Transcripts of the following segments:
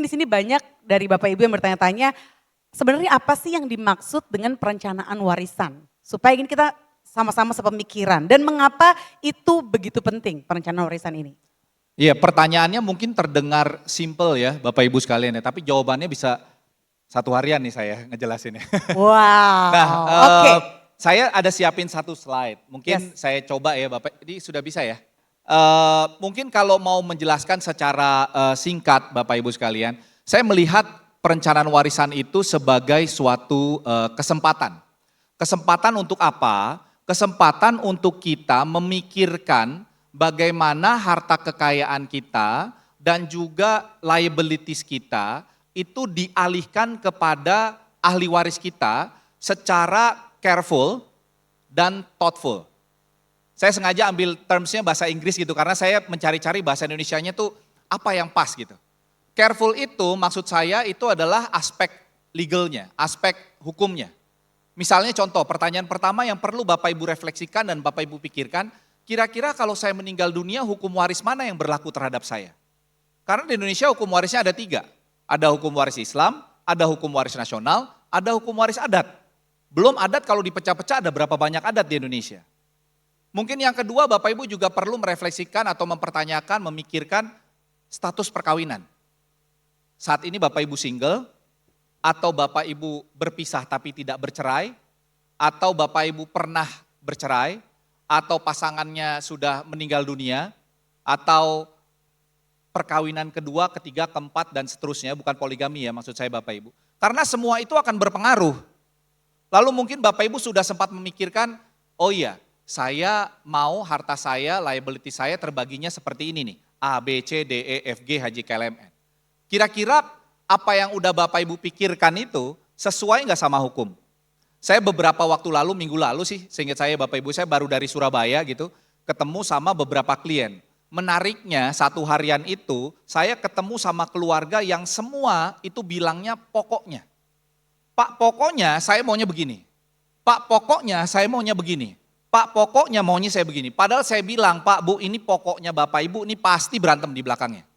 mungkin di sini banyak dari Bapak Ibu yang bertanya-tanya, sebenarnya apa sih yang dimaksud dengan perencanaan warisan? Supaya ini kita sama-sama sepemikiran dan mengapa itu begitu penting perencanaan warisan ini? Iya, pertanyaannya mungkin terdengar simple ya Bapak Ibu sekalian ya, tapi jawabannya bisa satu harian nih saya ngejelasinnya. Nah, Wow, oke. saya ada siapin satu slide, mungkin Yes. saya coba ya Bapak, ini sudah bisa ya? Mungkin kalau mau menjelaskan secara singkat Bapak Ibu sekalian, saya melihat perencanaan warisan itu sebagai suatu kesempatan. Kesempatan untuk apa? Kesempatan untuk kita memikirkan bagaimana harta kekayaan kita dan juga liabilities kita itu dialihkan kepada ahli waris kita secara careful dan thoughtful. Saya sengaja ambil termsnya bahasa Inggris gitu karena saya mencari-cari bahasa Indonesianya tuh apa yang pas gitu. Careful itu maksud saya itu adalah aspek legalnya, aspek hukumnya. Misalnya contoh, pertanyaan pertama yang perlu Bapak Ibu refleksikan dan Bapak Ibu pikirkan, kira-kira kalau saya meninggal dunia hukum waris mana yang berlaku terhadap saya? Karena di Indonesia hukum warisnya ada 3. Ada hukum waris Islam, ada hukum waris nasional, ada hukum waris adat. Belum adat kalau dipecah-pecah ada berapa banyak adat di Indonesia. Mungkin yang kedua Bapak Ibu juga perlu merefleksikan atau mempertanyakan, memikirkan status perkawinan. Saat ini Bapak Ibu single, atau Bapak Ibu berpisah tapi tidak bercerai, atau Bapak Ibu pernah bercerai, atau pasangannya sudah meninggal dunia, atau perkawinan kedua, ketiga, keempat, dan seterusnya, bukan poligami ya maksud saya Bapak Ibu. Karena semua itu akan berpengaruh. Lalu mungkin Bapak Ibu sudah sempat memikirkan, oh iya, saya mau harta saya, liability saya terbaginya seperti ini nih, A, B, C, D, E, F, G, H, J, K, L, M, N. Kira-kira apa yang udah Bapak Ibu pikirkan itu sesuai nggak sama hukum? Saya beberapa waktu lalu, minggu lalu sih, seingat saya Bapak Ibu, saya baru dari Surabaya gitu, ketemu sama beberapa klien. Menariknya satu harian itu, saya ketemu sama keluarga yang semua itu bilangnya pokoknya. Pak pokoknya saya maunya begini. Pak pokoknya saya maunya begini. Pak pokoknya maunya saya begini. Padahal saya bilang, Pak Bu ini pokoknya Bapak Ibu ini pasti berantem di belakangnya.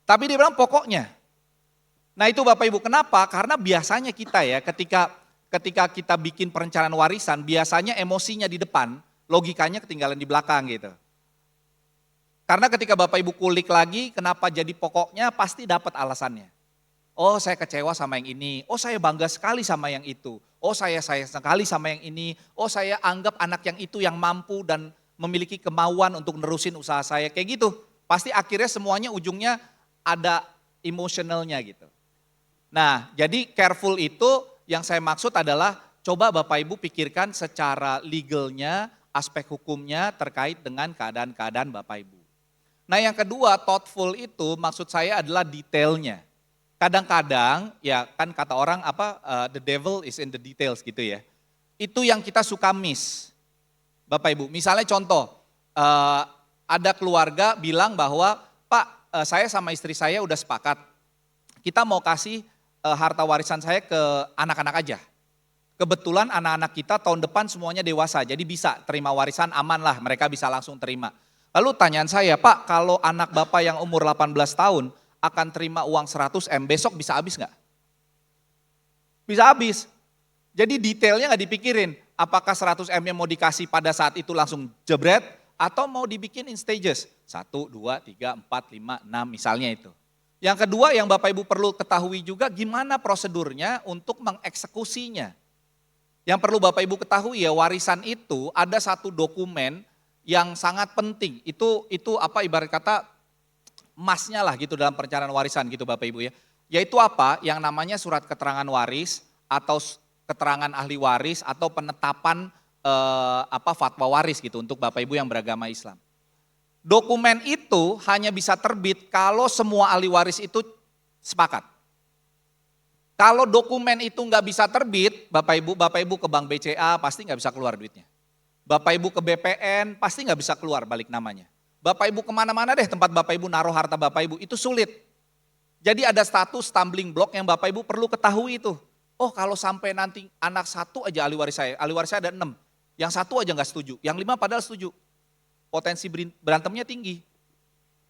Tapi dia bilang pokoknya. Nah itu Bapak Ibu kenapa? Karena biasanya kita ya ketika kita bikin perencanaan warisan biasanya emosinya di depan, logikanya ketinggalan di belakang gitu. Karena ketika Bapak Ibu kulik lagi kenapa jadi pokoknya pasti dapat alasannya. Oh saya kecewa sama yang ini, oh saya bangga sekali sama yang itu, oh saya sekali sama yang ini, oh saya anggap anak yang itu yang mampu dan memiliki kemauan untuk nerusin usaha saya, kayak gitu. Pasti akhirnya semuanya ujungnya ada emosionalnya gitu. Nah, jadi careful itu yang saya maksud adalah coba Bapak Ibu pikirkan secara legalnya, aspek hukumnya terkait dengan keadaan-keadaan Bapak Ibu. Nah yang kedua, thoughtful itu maksud saya adalah detailnya. Kadang-kadang ya kan kata orang apa, the devil is in the details gitu ya. Itu yang kita suka miss, Bapak Ibu. Misalnya contoh, ada keluarga bilang bahwa Pak saya sama istri saya udah sepakat, kita mau kasih harta warisan saya ke anak-anak aja. Kebetulan anak-anak kita tahun depan semuanya dewasa, jadi bisa terima warisan aman lah, mereka bisa langsung terima. Lalu tanyaan saya, Pak kalau anak Bapak yang umur 18 tahun akan terima uang 100 M, besok bisa habis nggak? Bisa habis. Jadi detailnya nggak dipikirin, apakah 100 M yang mau dikasih pada saat itu langsung jebret, atau mau dibikin in stages, 1, 2, 3, 4, 5, 6 misalnya itu. Yang kedua yang Bapak Ibu perlu ketahui juga gimana prosedurnya untuk mengeksekusinya. Yang perlu Bapak Ibu ketahui ya warisan itu ada satu dokumen yang sangat penting. Itu apa ibarat kata emasnya lah gitu dalam perencanaan warisan gitu Bapak Ibu ya. Yaitu apa? Yang namanya surat keterangan waris atau keterangan ahli waris atau penetapan fatwa waris gitu untuk Bapak Ibu yang beragama Islam. Dokumen itu hanya bisa terbit kalau semua ahli waris itu sepakat. Kalau dokumen itu nggak bisa terbit, Bapak Ibu ke Bank BCA pasti nggak bisa keluar duitnya. Bapak Ibu ke BPN pasti nggak bisa keluar balik namanya. Bapak Ibu kemana-mana deh tempat Bapak Ibu naruh harta Bapak Ibu itu sulit. Jadi ada status stumbling block yang Bapak Ibu perlu ketahui itu. Oh kalau sampai nanti anak satu aja ahli waris saya ada 6. Yang satu aja nggak setuju, yang 5 padahal setuju. Potensi berantemnya tinggi.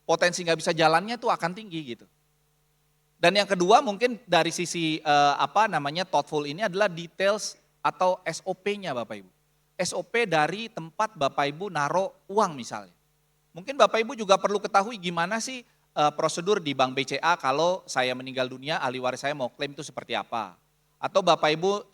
Potensi nggak bisa jalannya tuh akan tinggi gitu. Dan yang kedua mungkin dari sisi thoughtful ini adalah details atau SOP-nya Bapak Ibu. SOP dari tempat Bapak Ibu naruh uang misalnya. Mungkin Bapak Ibu juga perlu ketahui gimana sih prosedur di Bank BCA kalau saya meninggal dunia, ahli waris saya mau klaim itu seperti apa. Atau Bapak Ibu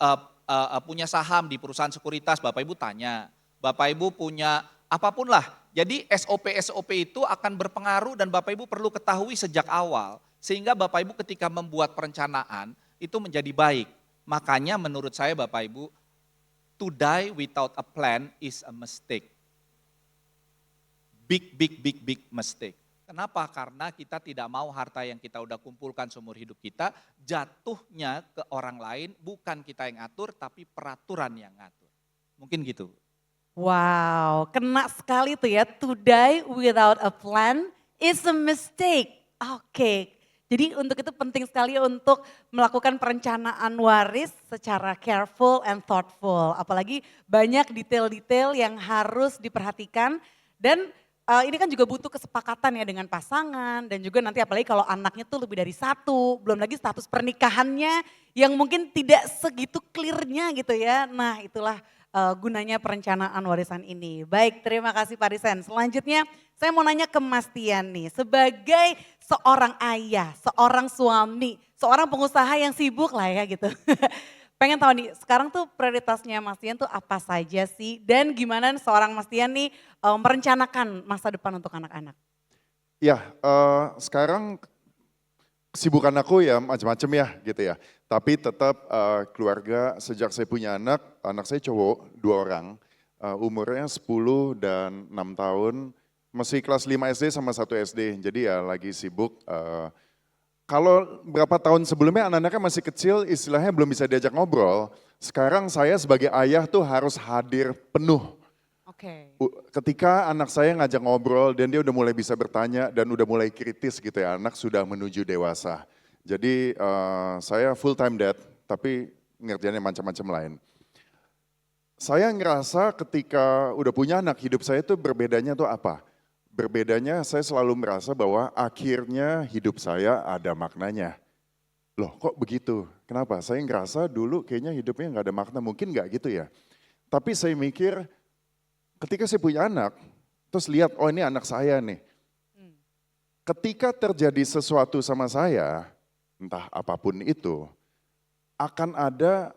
punya saham di perusahaan sekuritas, Bapak Ibu tanya. Bapak Ibu punya apapun lah. Jadi SOP-SOP itu akan berpengaruh dan Bapak Ibu perlu ketahui sejak awal. Sehingga Bapak Ibu ketika membuat perencanaan itu menjadi baik. Makanya menurut saya Bapak Ibu, to die without a plan is a mistake. Big mistake. Kenapa? Karena kita tidak mau harta yang kita udah kumpulkan seumur hidup kita jatuhnya ke orang lain, bukan kita yang ngatur tapi peraturan yang ngatur. Mungkin gitu. Wow, kena sekali tuh ya, to die without a plan is a mistake. Oke, jadi untuk itu penting sekali untuk melakukan perencanaan waris secara careful and thoughtful. Apalagi banyak detail-detail yang harus diperhatikan dan ini kan juga butuh kesepakatan ya dengan pasangan dan juga nanti apalagi kalau anaknya tuh lebih dari satu, belum lagi status pernikahannya yang mungkin tidak segitu clear-nya gitu ya. Nah itulah gunanya perencanaan warisan ini. Baik, terima kasih Pak Risen. Selanjutnya saya mau nanya ke Mas Tian nih, sebagai seorang ayah, seorang suami, seorang pengusaha yang sibuk lah ya gitu. Pengen tahu nih, sekarang tuh prioritasnya Mas Tian tuh apa saja sih? Dan gimana seorang Mas Tian nih merencanakan masa depan untuk anak-anak? Ya, sekarang kesibukan aku ya macam-macam ya gitu ya. Tapi tetap keluarga sejak saya punya anak saya cowok 2 orang, umurnya 10 dan 6 tahun, masih kelas 5 SD sama 1 SD, jadi ya lagi sibuk. Kalau berapa tahun sebelumnya anak-anaknya masih kecil, istilahnya belum bisa diajak ngobrol. Sekarang saya sebagai ayah tuh harus hadir penuh. Oke. Ketika anak saya ngajak ngobrol dan dia udah mulai bisa bertanya dan udah mulai kritis gitu ya, anak sudah menuju dewasa. Jadi saya full time dad, tapi ngerjainnya macam-macam lain. Saya ngerasa ketika udah punya anak, hidup saya tuh berbedanya tuh apa? Berbedanya saya selalu merasa bahwa akhirnya hidup saya ada maknanya. Loh kok begitu? Kenapa? Saya ngerasa dulu kayaknya hidupnya nggak ada makna, mungkin nggak gitu ya. Tapi saya mikir ketika saya punya anak, terus lihat oh ini anak saya nih. Ketika terjadi sesuatu sama saya, entah apapun itu, akan ada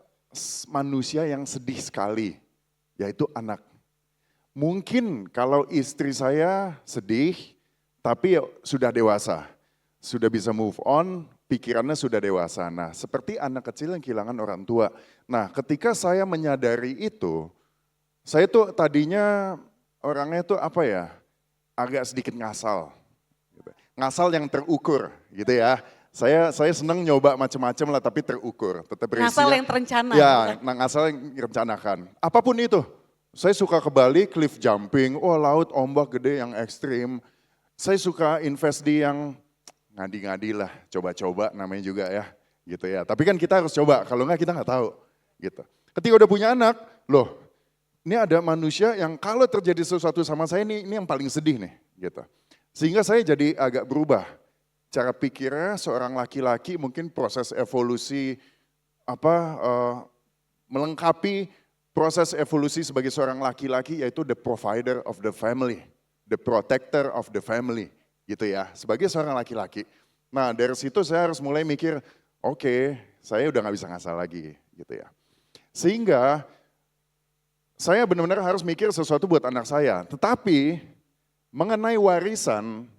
manusia yang sedih sekali, yaitu anak. Mungkin kalau istri saya sedih, tapi sudah dewasa, sudah bisa move on, pikirannya sudah dewasa. Nah, seperti anak kecil yang kehilangan orang tua. Nah, ketika saya menyadari itu, saya tuh tadinya orangnya tuh apa ya, agak sedikit ngasal. Ngasal yang terukur gitu ya. Saya senang nyoba macam-macam lah tapi terukur. Tetap Ngasal yang terencana. Ya, ngasal yang direncanakan. Apapun itu. Saya suka ke Bali, cliff jumping, laut, ombak gede yang ekstrim. Saya suka invest di yang ngadi-ngadi lah, coba-coba namanya juga ya. Gitu ya. Tapi kan kita harus coba, kalau enggak kita nggak tahu. Gitu. Ketika udah punya anak, loh ini ada manusia yang kalau terjadi sesuatu sama saya ini yang paling sedih nih. Gitu. Sehingga saya jadi agak berubah. Cara pikirnya seorang laki-laki mungkin proses evolusi melengkapi proses evolusi sebagai seorang laki-laki yaitu the provider of the family, the protector of the family gitu ya, sebagai seorang laki-laki. Nah dari situ saya harus mulai mikir, oke, saya udah gak bisa ngasal lagi gitu ya. Sehingga saya benar-benar harus mikir sesuatu buat anak saya, tetapi mengenai warisan,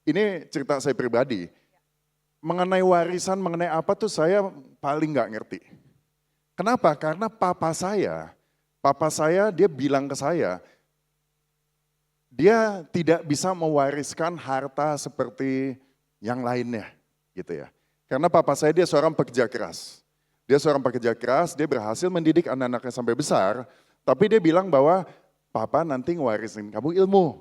ini cerita saya pribadi, mengenai warisan, mengenai apa tuh saya paling gak ngerti. Kenapa? Karena papa saya dia bilang ke saya, dia tidak bisa mewariskan harta seperti yang lainnya gitu ya. Karena papa saya dia seorang pekerja keras. Dia seorang pekerja keras, dia berhasil mendidik anak-anaknya sampai besar, tapi dia bilang bahwa papa nanti ngewarisin kamu ilmu.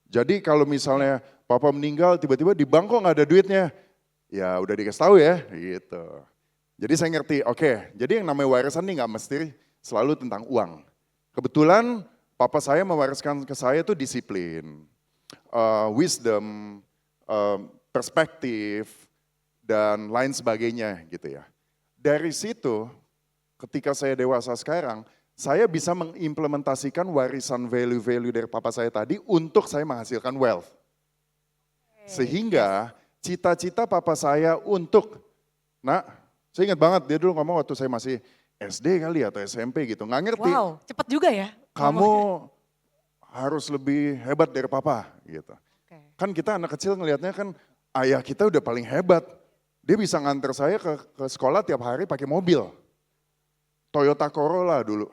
Jadi kalau misalnya papa meninggal tiba-tiba di bank kok gak ada duitnya, ya udah dikasih tahu ya gitu. Jadi saya ngerti, oke, jadi yang namanya warisan ini gak mesti selalu tentang uang. Kebetulan papa saya mewariskan ke saya itu disiplin, wisdom, perspektif, dan lain sebagainya gitu ya. Dari situ ketika saya dewasa sekarang, saya bisa mengimplementasikan warisan value-value dari papa saya tadi untuk saya menghasilkan wealth. Sehingga cita-cita papa saya untuk, saya ingat banget dia dulu ngomong waktu saya masih SD kali atau SMP gitu, nggak ngerti. Wow, cepet juga ya. Kamu harus lebih hebat dari papa gitu. Oke. Kan kita anak kecil ngelihatnya kan ayah kita udah paling hebat. Dia bisa nganter saya ke sekolah tiap hari pakai mobil. Toyota Corolla dulu.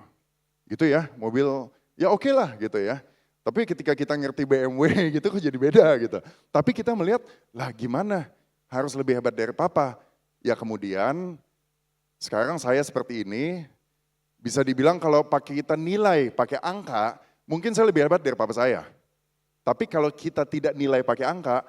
Gitu ya, mobil ya oke lah gitu ya. Tapi ketika kita ngerti BMW gitu kok jadi beda gitu. Tapi kita melihat lah gimana harus lebih hebat dari papa. Ya kemudian sekarang saya seperti ini bisa dibilang kalau pakai kita nilai pakai angka mungkin saya lebih hebat dari papa saya. Tapi kalau kita tidak nilai pakai angka,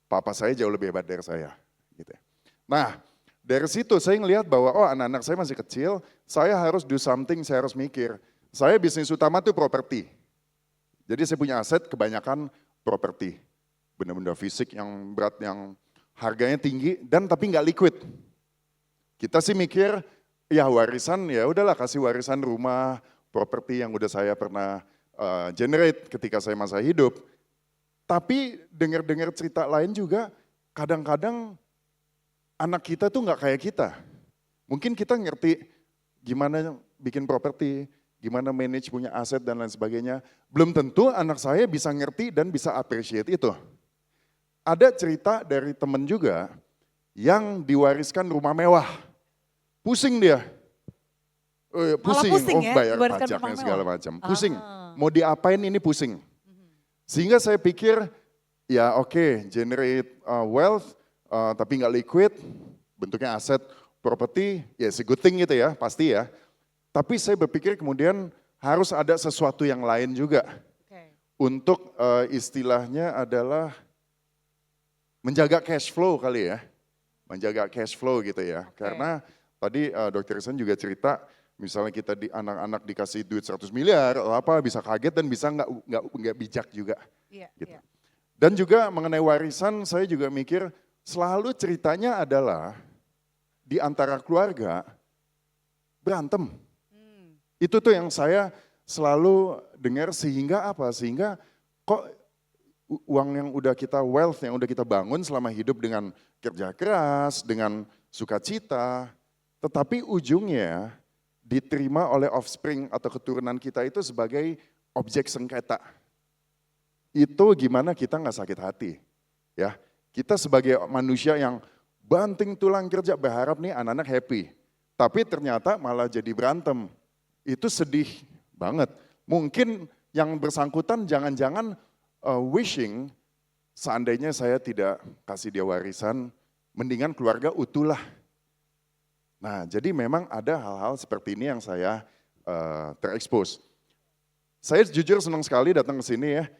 papa saya jauh lebih hebat dari saya. Gitu ya. Nah, dari situ saya ngelihat bahwa anak-anak saya masih kecil, saya harus do something, saya harus mikir. Saya bisnis utama itu properti. Jadi saya punya aset kebanyakan properti. Benda-benda fisik yang berat, yang harganya tinggi dan tapi nggak liquid. Kita sih mikir, ya warisan ya udahlah kasih warisan rumah, properti yang udah saya pernah generate ketika saya masa hidup. Tapi dengar-dengar cerita lain juga, kadang-kadang anak kita tuh nggak kayak kita. Mungkin kita ngerti gimana bikin properti, gimana manage punya aset dan lain sebagainya. Belum tentu anak saya bisa ngerti dan bisa appreciate itu. Ada cerita dari temen juga yang diwariskan rumah mewah. Pusing dia. Pusing ya, bayar diwariskan pajaknya rumah segala mewah. macam. Pusing, mau diapain ini pusing. Sehingga saya pikir, ya oke, generate wealth, tapi nggak liquid, bentuknya aset, properti, ya it's a good thing gitu ya, pasti ya. Tapi saya berpikir kemudian harus ada sesuatu yang lain juga. Untuk istilahnya adalah menjaga cash flow kali ya. Menjaga cash flow gitu ya. Karena tadi Dr. Ihsan juga cerita, misalnya kita anak-anak dikasih duit 100 miliar atau apa bisa kaget dan bisa nggak bijak juga. Gitu. Dan juga mengenai warisan saya juga mikir selalu ceritanya adalah di antara keluarga berantem. Itu tuh yang saya selalu dengar sehingga apa? Sehingga kok uang yang udah kita wealth, yang udah kita bangun selama hidup dengan kerja keras, dengan sukacita, tetapi ujungnya diterima oleh offspring atau keturunan kita itu sebagai objek sengketa. Itu gimana kita nggak sakit hati, ya? Kita sebagai manusia yang banting tulang kerja berharap nih anak-anak happy, tapi ternyata malah jadi berantem. Itu sedih banget. Mungkin yang bersangkutan jangan-jangan wishing seandainya saya tidak kasih dia warisan, mendingan keluarga utuh lah. Nah, jadi memang ada hal-hal seperti ini yang saya terekspos. Saya jujur senang sekali datang ke sini ya,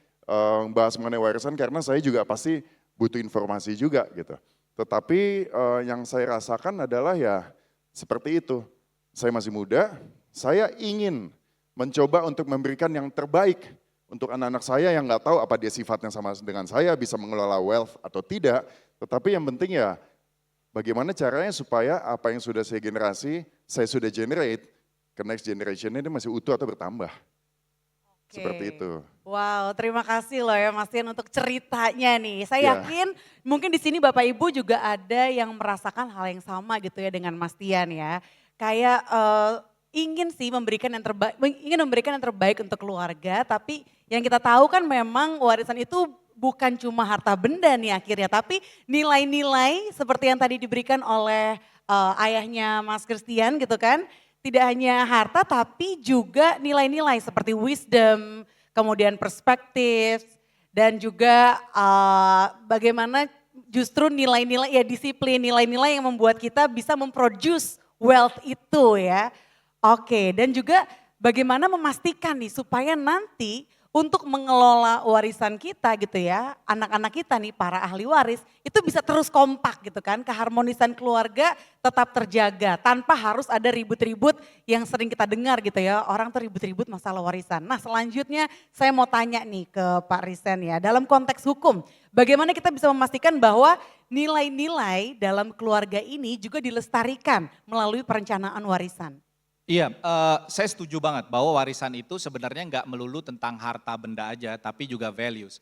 bahas mengenai warisan karena saya juga pasti butuh informasi juga gitu. Tetapi yang saya rasakan adalah ya seperti itu. Saya masih muda, saya ingin mencoba untuk memberikan yang terbaik untuk anak-anak saya yang nggak tahu apa dia sifatnya sama dengan saya, bisa mengelola wealth atau tidak. Tetapi yang penting ya bagaimana caranya supaya apa yang sudah saya generasi, saya sudah generate, ke next generation ini masih utuh atau bertambah. Seperti itu. Wow, terima kasih loh ya Mas Tian untuk ceritanya nih. Saya Ya. yakin mungkin di sini Bapak Ibu juga ada yang merasakan hal yang sama gitu ya dengan Mas Tian ya. Kayak ingin sih memberikan yang terbaik untuk keluarga, tapi yang kita tahu kan memang warisan itu bukan cuma harta benda nih akhirnya, tapi nilai-nilai seperti yang tadi diberikan oleh ayahnya Mas Christian gitu kan. Tidak hanya harta tapi juga nilai-nilai seperti wisdom, kemudian perspektif, dan juga bagaimana justru nilai-nilai ya disiplin, nilai-nilai yang membuat kita bisa memproduce wealth itu ya. Oke, dan juga bagaimana memastikan nih supaya nanti untuk mengelola warisan kita gitu ya, anak-anak kita nih para ahli waris itu bisa terus kompak gitu kan, keharmonisan keluarga tetap terjaga tanpa harus ada ribut-ribut yang sering kita dengar gitu ya, orang tuh ribut-ribut masalah warisan. Nah selanjutnya saya mau tanya nih ke Pak Risen ya, dalam konteks hukum, bagaimana kita bisa memastikan bahwa nilai-nilai dalam keluarga ini juga dilestarikan melalui perencanaan warisan? Iya, saya setuju banget bahwa warisan itu sebenarnya nggak melulu tentang harta benda aja, tapi juga values.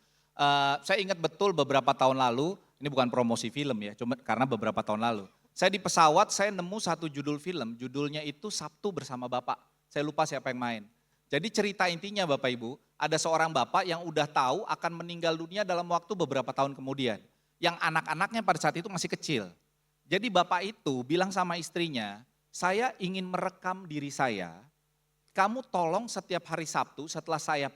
Saya ingat betul beberapa tahun lalu, ini bukan promosi film ya, cuma karena beberapa tahun lalu. Saya di pesawat, saya nemu satu judul film, judulnya itu Sabtu Bersama Bapak. Saya lupa siapa yang main. Jadi cerita intinya Bapak Ibu, ada seorang bapak yang udah tahu akan meninggal dunia dalam waktu beberapa tahun kemudian. Yang anak-anaknya pada saat itu masih kecil. Jadi bapak itu bilang sama istrinya, saya ingin merekam diri saya, kamu tolong setiap hari Sabtu setelah saya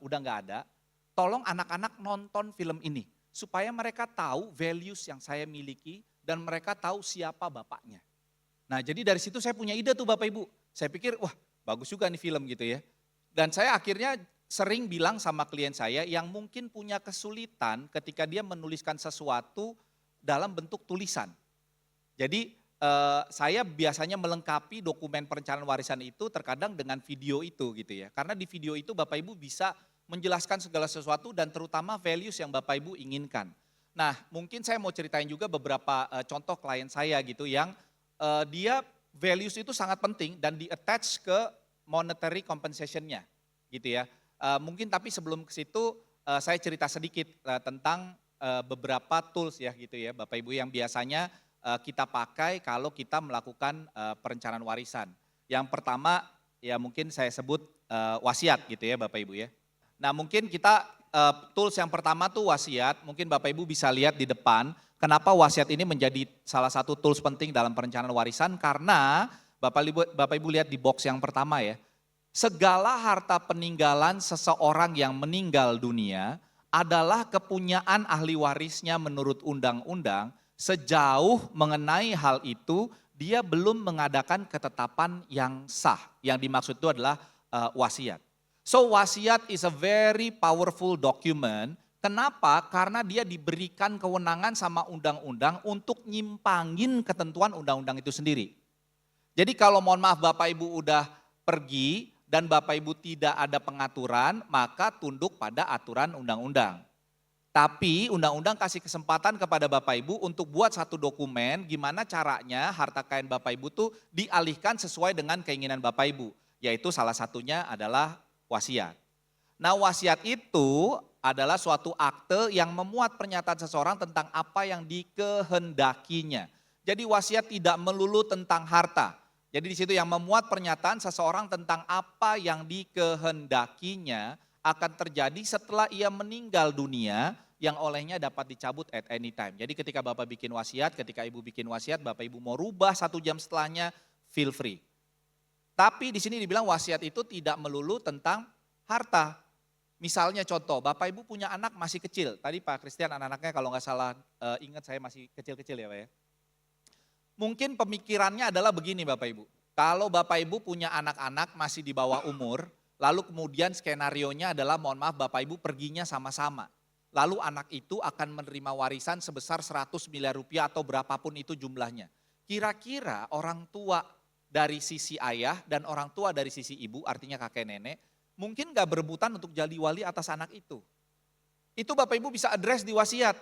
udah nggak ada, tolong anak-anak nonton film ini. Supaya mereka tahu values yang saya miliki dan mereka tahu siapa bapaknya. Nah jadi dari situ saya punya ide tuh Bapak Ibu. Saya pikir wah bagus juga nih film gitu ya. Dan saya akhirnya sering bilang sama klien saya yang mungkin punya kesulitan ketika dia menuliskan sesuatu dalam bentuk tulisan. Jadi saya biasanya melengkapi dokumen perencanaan warisan itu terkadang dengan video itu gitu ya. Karena di video itu Bapak Ibu bisa menjelaskan segala sesuatu dan terutama values yang Bapak Ibu inginkan. Nah mungkin saya mau ceritain juga beberapa contoh klien saya gitu yang dia values itu sangat penting dan di-attach ke monetary compensation-nya gitu ya. Mungkin tapi sebelum ke situ saya cerita sedikit tentang beberapa tools ya gitu ya Bapak Ibu yang biasanya kita pakai kalau kita melakukan perencanaan warisan. Yang pertama ya mungkin saya sebut wasiat gitu ya Bapak Ibu ya. Nah mungkin kita tools yang pertama tuh wasiat, mungkin Bapak Ibu bisa lihat di depan. Kenapa wasiat ini menjadi salah satu tools penting dalam perencanaan warisan? Karena Bapak Ibu lihat di box yang pertama ya. Segala harta peninggalan seseorang yang meninggal dunia adalah kepunyaan ahli warisnya menurut undang-undang. Sejauh mengenai hal itu, dia belum mengadakan ketetapan yang sah. Yang dimaksud itu adalah wasiat. So wasiat is a very powerful document. Kenapa? Karena dia diberikan kewenangan sama undang-undang untuk nyimpangin ketentuan undang-undang itu sendiri. Jadi kalau mohon maaf Bapak Ibu udah pergi dan Bapak Ibu tidak ada pengaturan, maka tunduk pada aturan undang-undang. Tapi undang-undang kasih kesempatan kepada Bapak Ibu untuk buat satu dokumen gimana caranya harta kekayaan Bapak Ibu tuh dialihkan sesuai dengan keinginan Bapak Ibu. Yaitu salah satunya adalah wasiat. Nah wasiat itu adalah suatu akte yang memuat pernyataan seseorang tentang apa yang dikehendakinya. Jadi wasiat tidak melulu tentang harta. Jadi di situ yang memuat pernyataan seseorang tentang apa yang dikehendakinya akan terjadi setelah ia meninggal dunia yang olehnya dapat dicabut at any time. Jadi ketika Bapak bikin wasiat, ketika Ibu bikin wasiat, Bapak Ibu mau rubah 1 jam setelahnya, feel free. Tapi di sini dibilang wasiat itu tidak melulu tentang harta. Misalnya contoh, Bapak Ibu punya anak masih kecil. Tadi Pak Christian anak-anaknya kalau nggak salah ingat saya masih kecil-kecil ya Pak ya. Mungkin pemikirannya adalah begini Bapak Ibu. Kalau Bapak Ibu punya anak-anak masih di bawah umur, lalu kemudian skenarionya adalah mohon maaf Bapak Ibu perginya sama-sama. Lalu anak itu akan menerima warisan sebesar 100 miliar rupiah atau berapapun itu jumlahnya. Kira-kira orang tua dari sisi ayah dan orang tua dari sisi ibu artinya kakek nenek mungkin gak berebutan untuk jadi wali atas anak itu. Itu Bapak Ibu bisa address di wasiat.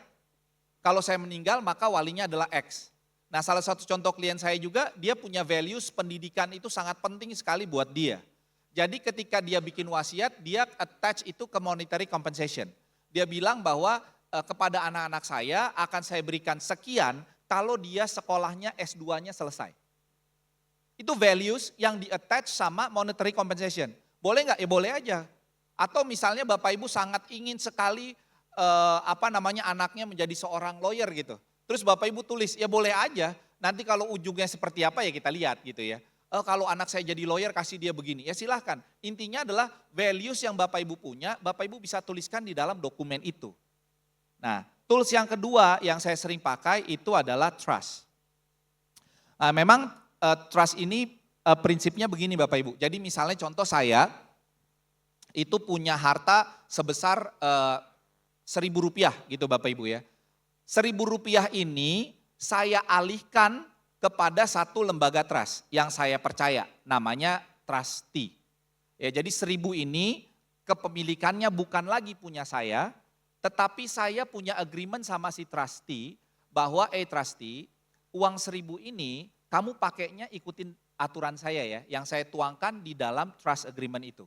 Kalau saya meninggal maka walinya adalah X. Nah salah satu contoh klien saya juga dia punya values pendidikan itu sangat penting sekali buat dia. Jadi ketika dia bikin wasiat, dia attach itu ke monetary compensation. Dia bilang bahwa kepada anak-anak saya akan saya berikan sekian kalau dia sekolahnya S2-nya selesai. Itu values yang di-attach sama monetary compensation. Boleh nggak? Ya boleh aja. Atau misalnya Bapak Ibu sangat ingin sekali anaknya menjadi seorang lawyer gitu. Terus Bapak Ibu tulis, ya boleh aja. Nanti kalau ujungnya seperti apa ya kita lihat gitu ya. Kalau anak saya jadi lawyer kasih dia begini, ya silahkan. Intinya adalah values yang Bapak Ibu punya, Bapak Ibu bisa tuliskan di dalam dokumen itu. Nah, tools yang kedua yang saya sering pakai itu adalah trust. Memang trust ini prinsipnya begini Bapak Ibu. Jadi misalnya contoh saya, itu punya harta sebesar Rp1.000 gitu Bapak Ibu ya. Rp1.000 ini saya alihkan kepada satu lembaga trust yang saya percaya, namanya trustee. Ya, jadi 1.000 ini kepemilikannya bukan lagi punya saya, tetapi saya punya agreement sama si trustee bahwa trustee, uang 1.000 ini kamu pakainya ikutin aturan saya ya, yang saya tuangkan di dalam trust agreement itu.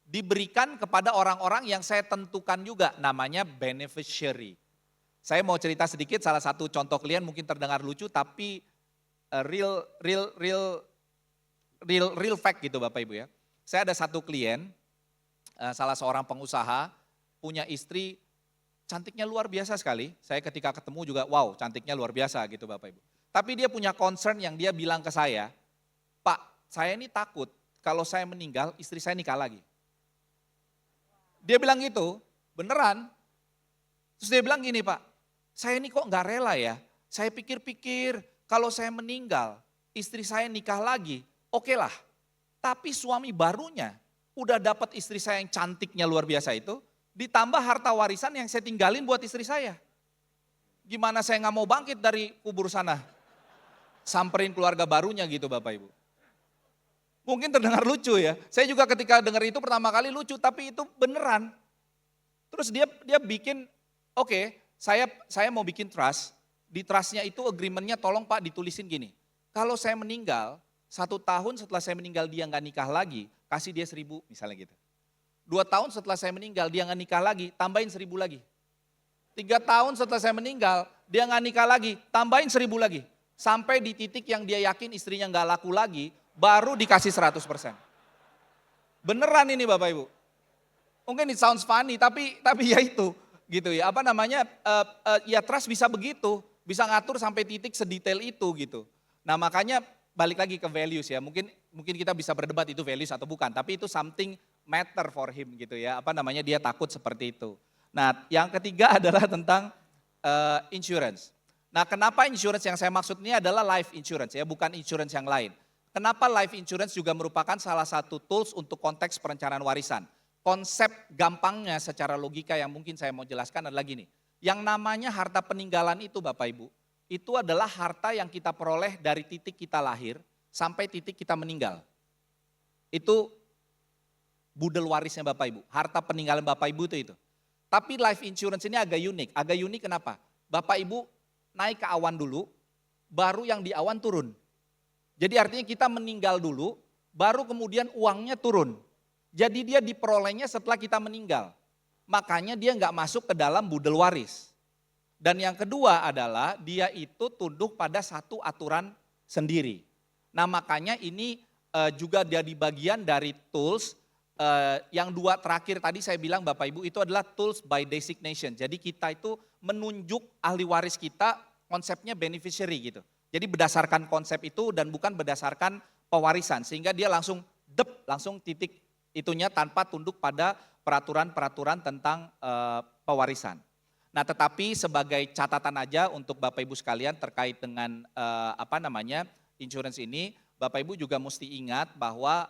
Diberikan kepada orang-orang yang saya tentukan juga, namanya beneficiary. Saya mau cerita sedikit, salah satu contoh klien mungkin terdengar lucu, tapi real fact gitu Bapak Ibu ya. Saya ada satu klien, salah seorang pengusaha, punya istri cantiknya luar biasa sekali. Saya ketika ketemu juga, wow cantiknya luar biasa gitu Bapak Ibu. Tapi dia punya concern yang dia bilang ke saya, Pak, saya ini takut kalau saya meninggal, istri saya nikah lagi. Dia bilang gitu, beneran. Terus dia bilang gini Pak, saya ini kok gak rela ya. Saya pikir-pikir kalau saya meninggal, istri saya nikah lagi, oke lah. Tapi suami barunya udah dapat istri saya yang cantiknya luar biasa itu, ditambah harta warisan yang saya tinggalin buat istri saya. Gimana saya gak mau bangkit dari kubur sana. Samperin keluarga barunya gitu Bapak Ibu. Mungkin terdengar lucu ya. Saya juga ketika dengar itu pertama kali lucu, tapi itu beneran. Terus dia bikin, oke, saya mau bikin trust. Di trustnya itu agreementnya tolong Pak ditulisin gini. Kalau saya meninggal, 1 tahun setelah saya meninggal dia nggak nikah lagi, kasih dia 1.000 misalnya gitu. 2 tahun setelah saya meninggal dia nggak nikah lagi, tambahin 1.000 lagi. 3 tahun setelah saya meninggal dia nggak nikah lagi, tambahin 1.000 lagi. Sampai di titik yang dia yakin istrinya nggak laku lagi, baru dikasih 100%. Beneran ini Bapak Ibu. Mungkin it sounds funny, tapi ya itu gitu ya. Apa namanya? Ya trust bisa begitu, bisa ngatur sampai titik sedetail itu gitu. Nah makanya balik lagi ke values ya. Mungkin kita bisa berdebat itu values atau bukan, tapi itu something matter for him gitu ya. Apa namanya? Dia takut seperti itu. Nah yang ketiga adalah tentang insurance. Nah kenapa insurance yang saya maksud ini adalah life insurance ya, bukan insurance yang lain. Kenapa life insurance juga merupakan salah satu tools untuk konteks perencanaan warisan. Konsep gampangnya secara logika yang mungkin saya mau jelaskan adalah gini. Yang namanya harta peninggalan itu Bapak Ibu, itu adalah harta yang kita peroleh dari titik kita lahir sampai titik kita meninggal. Itu budel warisnya Bapak Ibu, harta peninggalan Bapak Ibu itu. Tapi life insurance ini agak unik. Agak unik kenapa? Bapak Ibu naik ke awan dulu, baru yang di awan turun. Jadi artinya kita meninggal dulu, baru kemudian uangnya turun. Jadi dia diperolehnya setelah kita meninggal. Makanya dia nggak masuk ke dalam budel waris. Dan yang kedua adalah dia itu tunduk pada satu aturan sendiri. Nah makanya ini juga jadi bagian dari tools. Yang 2 terakhir tadi saya bilang Bapak Ibu itu adalah tools by designation. Jadi kita itu menunjuk ahli waris kita konsepnya beneficiary gitu. Jadi berdasarkan konsep itu dan bukan berdasarkan pewarisan. Sehingga dia langsung titik itunya tanpa tunduk pada peraturan-peraturan tentang pewarisan. Nah tetapi sebagai catatan aja untuk Bapak Ibu sekalian terkait dengan insurance ini, Bapak Ibu juga mesti ingat bahwa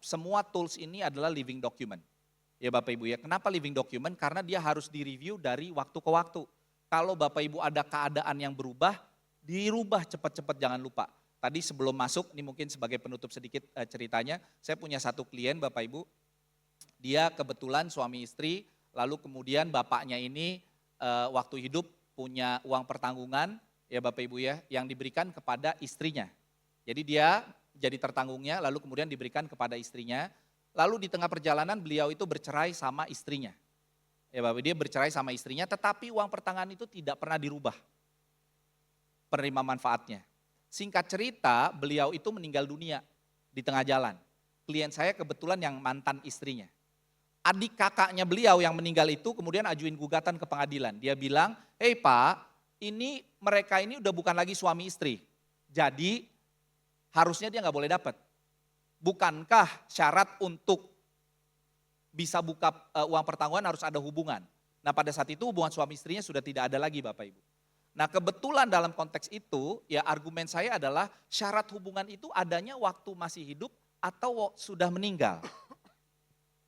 semua tools ini adalah living document. Ya Bapak Ibu ya, kenapa living document? Karena dia harus direview dari waktu ke waktu. Kalau Bapak Ibu ada keadaan yang berubah, dirubah cepat-cepat jangan lupa. Tadi sebelum masuk, ini mungkin sebagai penutup sedikit ceritanya, saya punya satu klien Bapak Ibu, dia kebetulan suami istri, lalu kemudian bapaknya ini waktu hidup punya uang pertanggungan, ya Bapak Ibu ya, yang diberikan kepada istrinya. Jadi dia jadi tertanggungnya, lalu kemudian diberikan kepada istrinya, lalu di tengah perjalanan beliau itu bercerai sama istrinya. Ya Bapak, dia bercerai sama istrinya, tetapi uang pertanggungan itu tidak pernah dirubah penerima manfaatnya. Singkat cerita, beliau itu meninggal dunia di tengah jalan. Klien saya kebetulan yang mantan istrinya. Adik kakaknya beliau yang meninggal itu kemudian ajuin gugatan ke pengadilan. Dia bilang, Pak, ini mereka ini udah bukan lagi suami istri. Jadi harusnya dia nggak boleh dapat. Bukankah syarat untuk bisa buka uang pertanggungan harus ada hubungan? Nah pada saat itu hubungan suami istrinya sudah tidak ada lagi Bapak Ibu. Nah kebetulan dalam konteks itu ya argumen saya adalah syarat hubungan itu adanya waktu masih hidup atau sudah meninggal.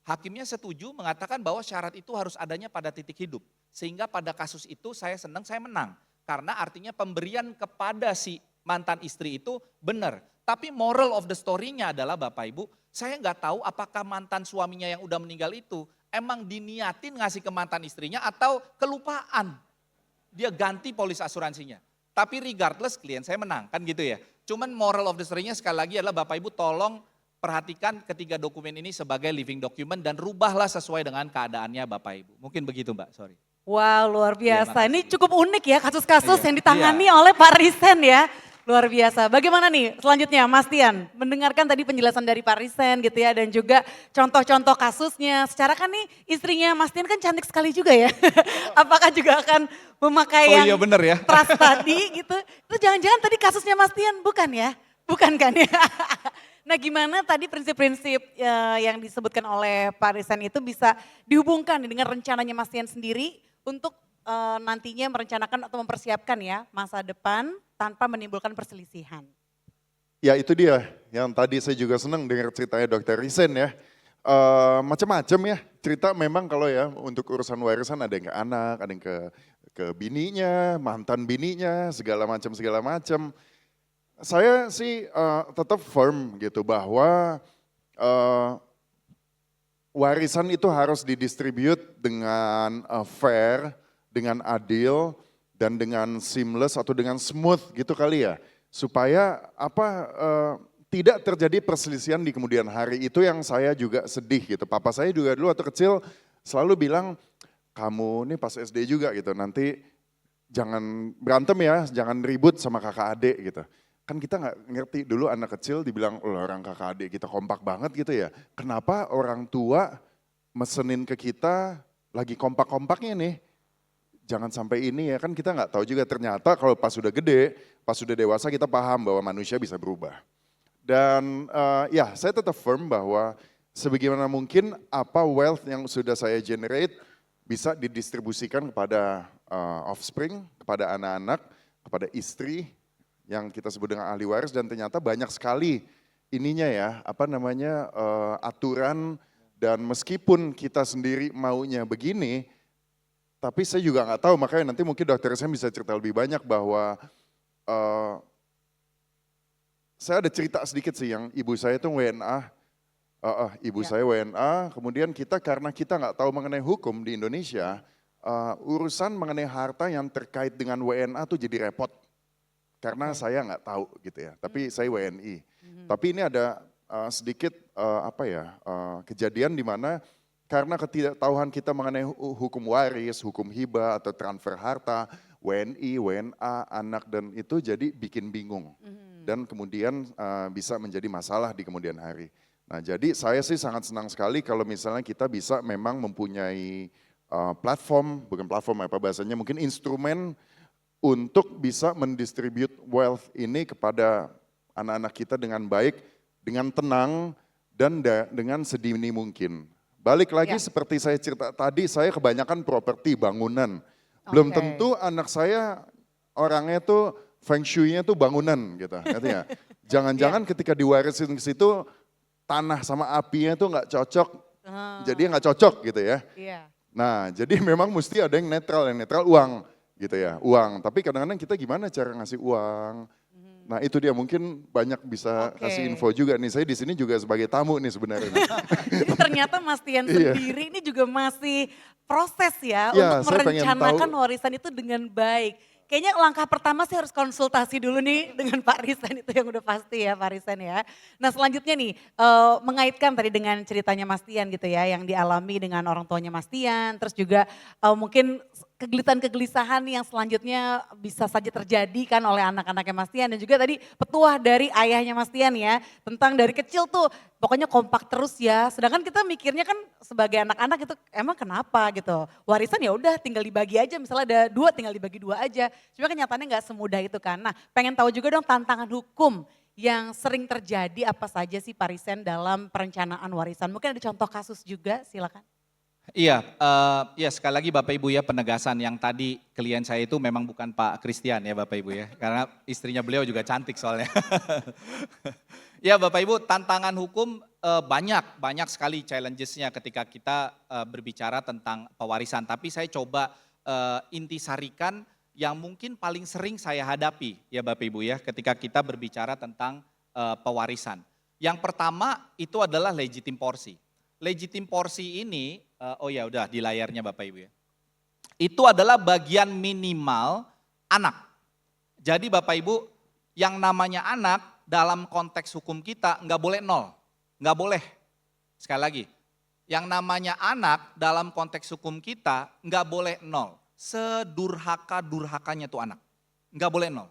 hakimnya setuju mengatakan bahwa syarat itu harus adanya pada titik hidup. Sehingga pada kasus itu saya senang, saya menang. Karena artinya pemberian kepada si mantan istri itu benar. Tapi moral of the story-nya adalah Bapak Ibu, saya nggak tahu apakah mantan suaminya yang udah meninggal itu emang diniatin ngasih ke mantan istrinya atau kelupaan. Dia ganti polis asuransinya. Tapi regardless klien saya menang, kan gitu ya. Cuman moral of the story-nya sekali lagi adalah Bapak Ibu tolong perhatikan ketiga dokumen ini sebagai living document dan rubahlah sesuai dengan keadaannya Bapak Ibu. Mungkin begitu Mbak, sorry. Wow, luar Iya, biasa. makasih. Ini cukup unik ya kasus-kasus Iya, yang ditangani oleh Pak Risen ya. Luar biasa. Bagaimana nih selanjutnya Mas Tian? Mendengarkan tadi penjelasan dari Pak Risen gitu ya dan juga contoh-contoh kasusnya. Secara kan nih istrinya Mas Tian kan cantik sekali juga ya. Apakah juga akan memakai Oh yang iya bener ya. trust tadi gitu? Itu jangan-jangan tadi kasusnya Mas Tian bukan ya? Bukan kan ya? Nah gimana tadi prinsip-prinsip yang disebutkan oleh Pak Risen itu bisa dihubungkan dengan rencananya Mas Tian sendiri untuk nantinya merencanakan atau mempersiapkan ya masa depan tanpa menimbulkan perselisihan. Ya itu dia, yang tadi saya juga senang dengar ceritanya Dokter Risen ya. Macam-macam ya, cerita memang kalau ya untuk urusan warisan ada yang ke anak, ada yang ke bininya, mantan bininya, segala macam. Saya sih tetap firm gitu bahwa warisan itu harus didistribute dengan fair, dengan adil, dan dengan seamless atau dengan smooth gitu kali ya. Supaya tidak terjadi perselisihan di kemudian hari. Itu yang saya juga sedih gitu. Papa saya juga dulu waktu kecil selalu bilang, kamu nih pas SD juga gitu, nanti jangan berantem ya, jangan ribut sama kakak adik gitu. Kan kita nggak ngerti dulu anak kecil dibilang, oh, orang kakak adik kita kompak banget gitu ya. Kenapa orang tua mesenin ke kita lagi kompak-kompaknya nih? Jangan sampai ini ya, kan kita nggak tahu juga ternyata kalau pas sudah gede, pas sudah dewasa kita paham bahwa manusia bisa berubah. Dan ya saya tetap firm bahwa sebagaimana mungkin apa wealth yang sudah saya generate bisa didistribusikan kepada offspring, kepada anak-anak, kepada istri yang kita sebut dengan ahli waris dan ternyata banyak sekali ininya ya, aturan dan meskipun kita sendiri maunya begini, tapi saya juga nggak tahu, makanya nanti mungkin dokter saya bisa cerita lebih banyak bahwa saya ada cerita sedikit sih yang ibu saya itu WNA, saya WNA, kemudian kita karena kita nggak tahu mengenai hukum di Indonesia, urusan mengenai harta yang terkait dengan WNA tuh jadi repot. Karena saya nggak tahu gitu ya, tapi saya WNI. Tapi ini ada sedikit kejadian di mana karena ketidaktahuan kita mengenai hukum waris, hukum hibah atau transfer harta, WNI, WNA, anak dan itu jadi bikin bingung. Dan kemudian bisa menjadi masalah di kemudian hari. Nah jadi saya sih sangat senang sekali kalau misalnya kita bisa memang mempunyai platform, bukan platform apa bahasanya, mungkin instrumen untuk bisa mendistribute wealth ini kepada anak-anak kita dengan baik, dengan tenang dan dengan sedini mungkin. Balik lagi seperti saya cerita tadi, saya kebanyakan properti, bangunan. Belum tentu anak saya orangnya tuh feng shui-nya tuh bangunan gitu. Jangan-jangan ketika diwarisin ke situ tanah sama apinya tuh nggak cocok, jadi nggak cocok gitu ya. Nah jadi memang mesti ada yang netral uang gitu ya, uang. Tapi kadang-kadang kita gimana cara ngasih uang. Nah itu dia mungkin banyak bisa kasih info juga nih. Saya di sini juga sebagai tamu nih sebenarnya. Jadi ternyata Mas Tian sendiri ini juga masih proses ya untuk saya merencanakan warisan itu dengan baik. Kayaknya langkah pertama sih harus konsultasi dulu nih dengan Pak Risen itu yang udah pasti ya Pak Risen ya. Nah selanjutnya nih mengaitkan tadi dengan ceritanya Mas Tian gitu ya yang dialami dengan orang tuanya Mas Tian. Terus juga mungkin kegelisahan yang selanjutnya bisa saja terjadi kan oleh anak-anaknya Mas Tian. Dan juga tadi petuah dari ayahnya Mas Tian ya. Tentang dari kecil tuh pokoknya kompak terus ya. Sedangkan kita mikirnya kan sebagai anak-anak itu emang kenapa gitu. Warisan ya udah tinggal dibagi aja misalnya ada 2 tinggal dibagi 2 aja. Cuma kenyataannya gak semudah itu kan. Nah pengen tahu juga dong tantangan hukum yang sering terjadi apa saja sih Pak Risen dalam perencanaan warisan. Mungkin ada contoh kasus juga silakan. Iya, ya sekali lagi Bapak Ibu ya penegasan yang tadi klien saya itu memang bukan Pak Christian ya Bapak Ibu ya. Karena istrinya beliau juga cantik soalnya. Ya Bapak Ibu tantangan hukum banyak sekali challenges-nya ketika kita berbicara tentang pewarisan. Tapi saya coba intisarikan yang mungkin paling sering saya hadapi ya Bapak Ibu ya ketika kita berbicara tentang pewarisan. Yang pertama itu adalah legitim porsi. Legitim porsi ini, oh ya udah di layarnya Bapak Ibu ya. Itu adalah bagian minimal anak. Jadi Bapak Ibu yang namanya anak dalam konteks hukum kita nggak boleh nol. Nggak boleh. Sekali lagi, yang namanya anak dalam konteks hukum kita nggak boleh nol. Sedurhaka-durhakanya tuh anak. Nggak boleh nol.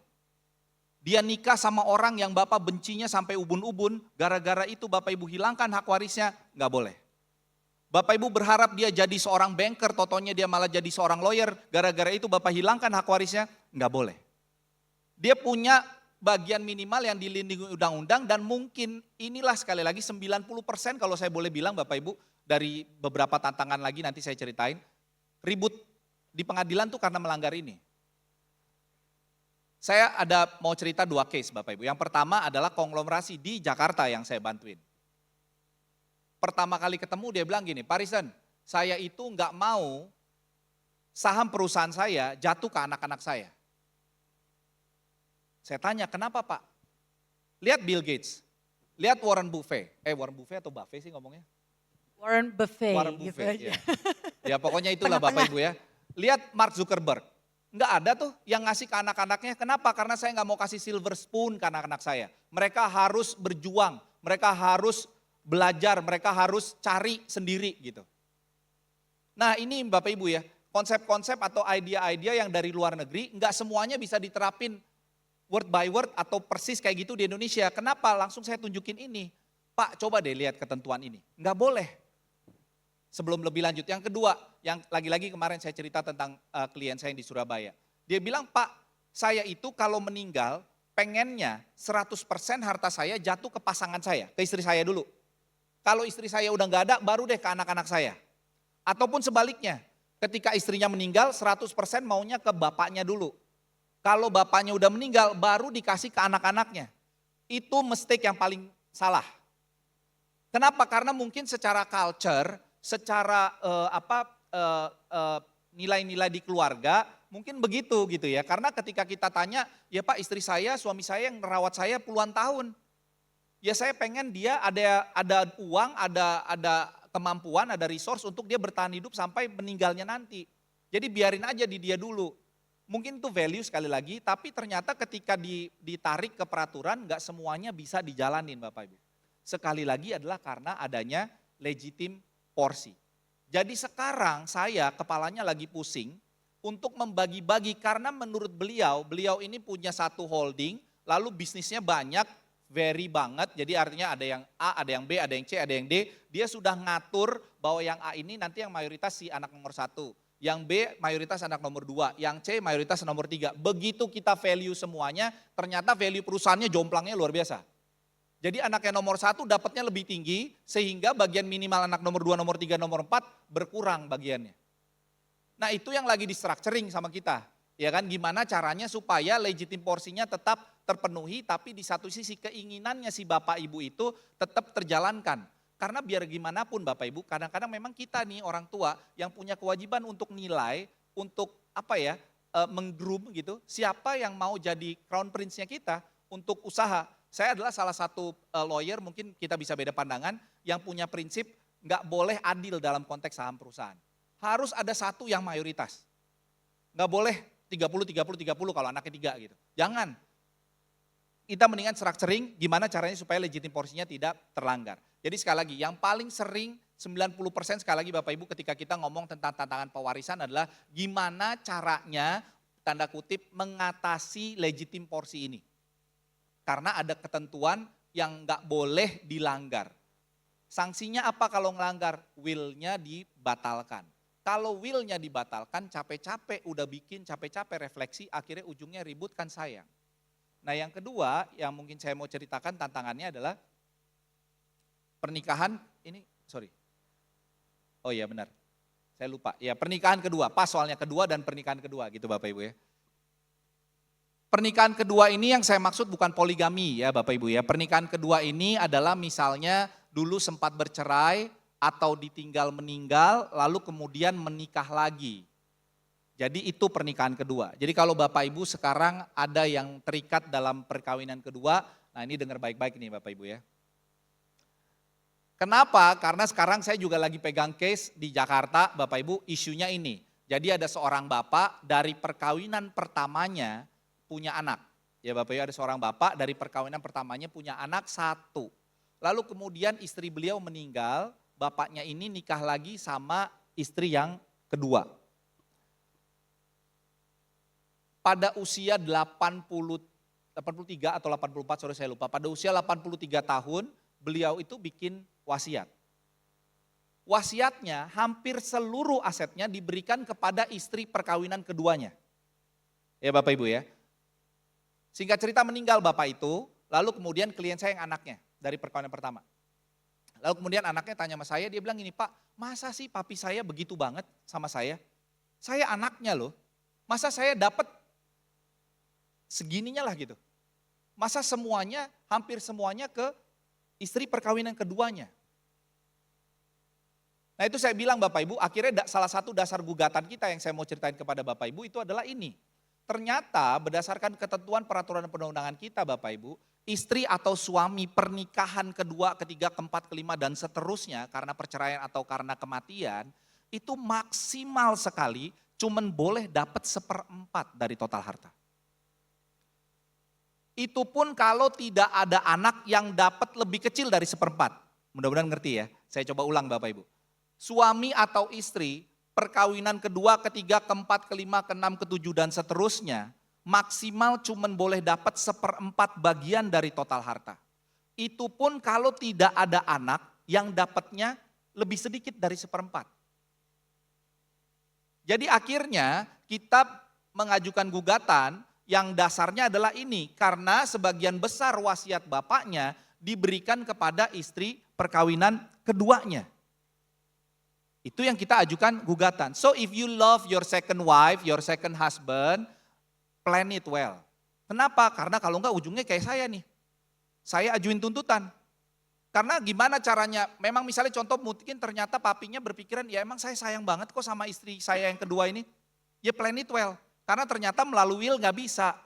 Dia nikah sama orang yang Bapak bencinya sampai ubun-ubun, gara-gara itu Bapak Ibu hilangkan hak warisnya, nggak boleh. Bapak Ibu berharap dia jadi seorang banker, totonya dia malah jadi seorang lawyer, gara-gara itu Bapak hilangkan hak warisnya, nggak boleh. Dia punya bagian minimal yang dilindungi undang-undang dan mungkin inilah sekali lagi 90% kalau saya boleh bilang Bapak Ibu, dari beberapa tantangan lagi nanti saya ceritain, ribut di pengadilan tuh karena melanggar ini. Saya ada mau cerita 2 case Bapak Ibu. Yang pertama adalah konglomerasi di Jakarta yang saya bantuin. Pertama kali ketemu dia bilang gini, Pak Risen, saya itu nggak mau saham perusahaan saya jatuh ke anak-anak saya. Saya tanya, kenapa Pak? Lihat Bill Gates, lihat Warren Buffett. Warren Buffett atau Buffett sih ngomongnya? Warren Buffett. Warren gitu Buffett, aja. ya pokoknya itulah Bapak Ibu ya. Lihat Mark Zuckerberg. Enggak ada tuh yang ngasih ke anak-anaknya. Kenapa? Karena saya nggak mau kasih silver spoon ke anak-anak saya. Mereka harus berjuang, mereka harus belajar, mereka harus cari sendiri gitu. Nah ini Bapak Ibu ya, konsep-konsep atau ide-ide yang dari luar negeri nggak semuanya bisa diterapin word by word atau persis kayak gitu di Indonesia. Kenapa? Langsung saya tunjukin ini. Pak coba deh lihat ketentuan ini. Nggak boleh. Sebelum lebih lanjut, yang kedua, yang lagi-lagi kemarin saya cerita tentang klien saya yang di Surabaya. Dia bilang, Pak, saya itu kalau meninggal pengennya 100% harta saya jatuh ke pasangan saya, ke istri saya dulu. Kalau istri saya udah nggak ada, baru deh ke anak-anak saya. Ataupun sebaliknya, ketika istrinya meninggal 100% maunya ke bapaknya dulu. Kalau bapaknya udah meninggal, baru dikasih ke anak-anaknya. Itu mistake yang paling salah. Kenapa? Karena mungkin secara culture, secara nilai-nilai di keluarga mungkin begitu gitu ya. Karena ketika kita tanya, ya Pak istri saya, suami saya yang merawat saya puluhan tahun. Ya saya pengen dia ada uang, ada kemampuan, ada resource untuk dia bertahan hidup sampai meninggalnya nanti. Jadi biarin aja di dia dulu. Mungkin itu value sekali lagi, tapi ternyata ketika ditarik ke peraturan nggak semuanya bisa dijalanin Bapak Ibu. Sekali lagi adalah karena adanya legitim porsi. Jadi sekarang saya kepalanya lagi pusing untuk membagi-bagi karena menurut beliau ini punya satu holding, lalu bisnisnya banyak, vary banget. Jadi artinya ada yang A, ada yang B, ada yang C, ada yang D. Dia sudah ngatur bahwa yang A ini nanti yang mayoritas si anak nomor 1. Yang B mayoritas anak nomor 2, yang C mayoritas nomor 3. Begitu kita value semuanya, ternyata value perusahaannya jomplangnya luar biasa. Jadi anaknya nomor 1 dapatnya lebih tinggi sehingga bagian minimal anak nomor 2, nomor 3, nomor 4 berkurang bagiannya. Nah itu yang lagi di structuring sama kita. Ya kan gimana caranya supaya legitim porsinya tetap terpenuhi tapi di satu sisi keinginannya si Bapak Ibu itu tetap terjalankan. Karena biar gimana pun Bapak Ibu kadang-kadang memang kita nih orang tua yang punya kewajiban untuk nilai, untuk menggroom gitu. Siapa yang mau jadi crown prince-nya kita untuk usaha. Saya adalah salah satu lawyer, mungkin kita bisa beda pandangan, yang punya prinsip nggak boleh adil dalam konteks saham perusahaan. Harus ada satu yang mayoritas. Nggak boleh 30-30-30 kalau anaknya 3 gitu. Jangan. Kita mendingan structuring gimana caranya supaya legitim porsinya tidak terlanggar. Jadi sekali lagi, yang paling sering 90% sekali lagi Bapak Ibu ketika kita ngomong tentang tantangan pewarisan adalah gimana caranya, tanda kutip, mengatasi legitim porsi ini. Karena ada ketentuan yang nggak boleh dilanggar. Sanksinya apa kalau ngelanggar? Will-nya dibatalkan. Kalau will-nya dibatalkan, capek-capek udah bikin, capek-capek refleksi, akhirnya ujungnya ribut kan sayang. Nah yang kedua yang mungkin saya mau ceritakan tantangannya adalah pernikahan, oh iya benar, saya lupa. Ya pernikahan kedua, pas soalnya kedua dan pernikahan kedua gitu Bapak Ibu ya. Pernikahan kedua ini yang saya maksud bukan poligami ya Bapak Ibu ya. Pernikahan kedua ini adalah misalnya dulu sempat bercerai atau ditinggal meninggal lalu kemudian menikah lagi. Jadi itu pernikahan kedua. Jadi kalau Bapak Ibu sekarang ada yang terikat dalam perkawinan kedua, nah ini dengar baik-baik nih Bapak Ibu ya. Kenapa? Karena sekarang saya juga lagi pegang case di Jakarta, Bapak Ibu, isunya ini. Jadi ada seorang bapak dari perkawinan pertamanya punya anak. Ya Bapak Ibu, ada seorang bapak dari perkawinan pertamanya punya anak satu. Lalu kemudian istri beliau meninggal, bapaknya ini nikah lagi sama istri yang kedua. Pada usia 83 atau 84, sorry saya lupa, pada usia 83 tahun beliau itu bikin wasiat. Wasiatnya hampir seluruh asetnya diberikan kepada istri perkawinan keduanya. Ya Bapak Ibu ya. Singkat cerita meninggal bapak itu, lalu kemudian klien saya yang anaknya dari perkawinan pertama. Lalu kemudian anaknya tanya sama saya, dia bilang gini, Pak, masa sih papi saya begitu banget sama saya? Saya anaknya loh, masa saya dapat segininya lah gitu. Masa semuanya, hampir semuanya ke istri perkawinan keduanya. Nah itu saya bilang Bapak Ibu, akhirnya salah satu dasar gugatan kita yang saya mau ceritain kepada Bapak Ibu itu adalah ini. Ternyata berdasarkan ketentuan peraturan dan perundang-undangan kita Bapak Ibu, istri atau suami pernikahan kedua, ketiga, keempat, kelima dan seterusnya karena perceraian atau karena kematian, itu maksimal sekali cuman boleh dapat 1/4 dari total harta. Itu pun kalau tidak ada anak yang dapat lebih kecil dari 1/4. Mudah-mudahan ngerti ya, saya coba ulang Bapak Ibu. Suami atau istri, perkawinan kedua, ketiga, keempat, kelima, keenam, ketujuh dan seterusnya, maksimal cuman boleh dapat 1/4 bagian dari total harta. Itu pun kalau tidak ada anak yang dapatnya lebih sedikit dari 1/4. Jadi akhirnya kita mengajukan gugatan yang dasarnya adalah ini, karena sebagian besar wasiat bapaknya diberikan kepada istri perkawinan keduanya. Itu yang kita ajukan gugatan. So if you love your second wife, your second husband, plan it well. Kenapa? Karena kalau enggak ujungnya kayak saya nih. Saya ajuin tuntutan. Karena gimana caranya, memang misalnya contoh mungkin ternyata papinya berpikiran, ya emang saya sayang banget kok sama istri saya yang kedua ini. Ya plan it well. Karena ternyata melalui will nggak bisa.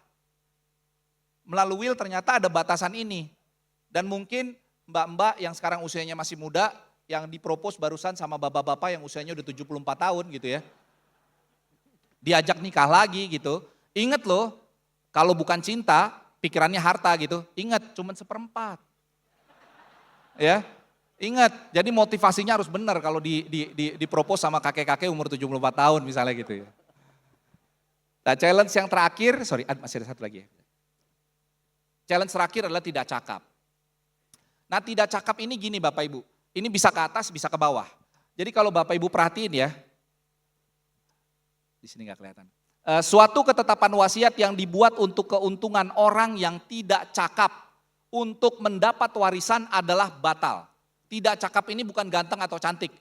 Melalui will ternyata ada batasan ini. Dan mungkin mbak-mbak yang sekarang usianya masih muda, yang dipropos barusan sama bapak-bapak yang usianya udah 74 tahun gitu ya. Diajak nikah lagi gitu. Ingat loh, kalau bukan cinta, pikirannya harta gitu. Ingat, cuman 1/4. Ya, ingat. Jadi motivasinya harus benar kalau dipropos sama kakek-kakek umur 74 tahun misalnya gitu ya. Nah challenge yang terakhir, masih ada satu lagi ya. Challenge terakhir adalah tidak cakap. Nah tidak cakap ini gini Bapak Ibu, ini bisa ke atas bisa ke bawah. Jadi kalau Bapak Ibu perhatiin ya, di sini nggak kelihatan. Suatu ketetapan wasiat yang dibuat untuk keuntungan orang yang tidak cakap untuk mendapat warisan adalah batal. Tidak cakap ini bukan ganteng atau cantik.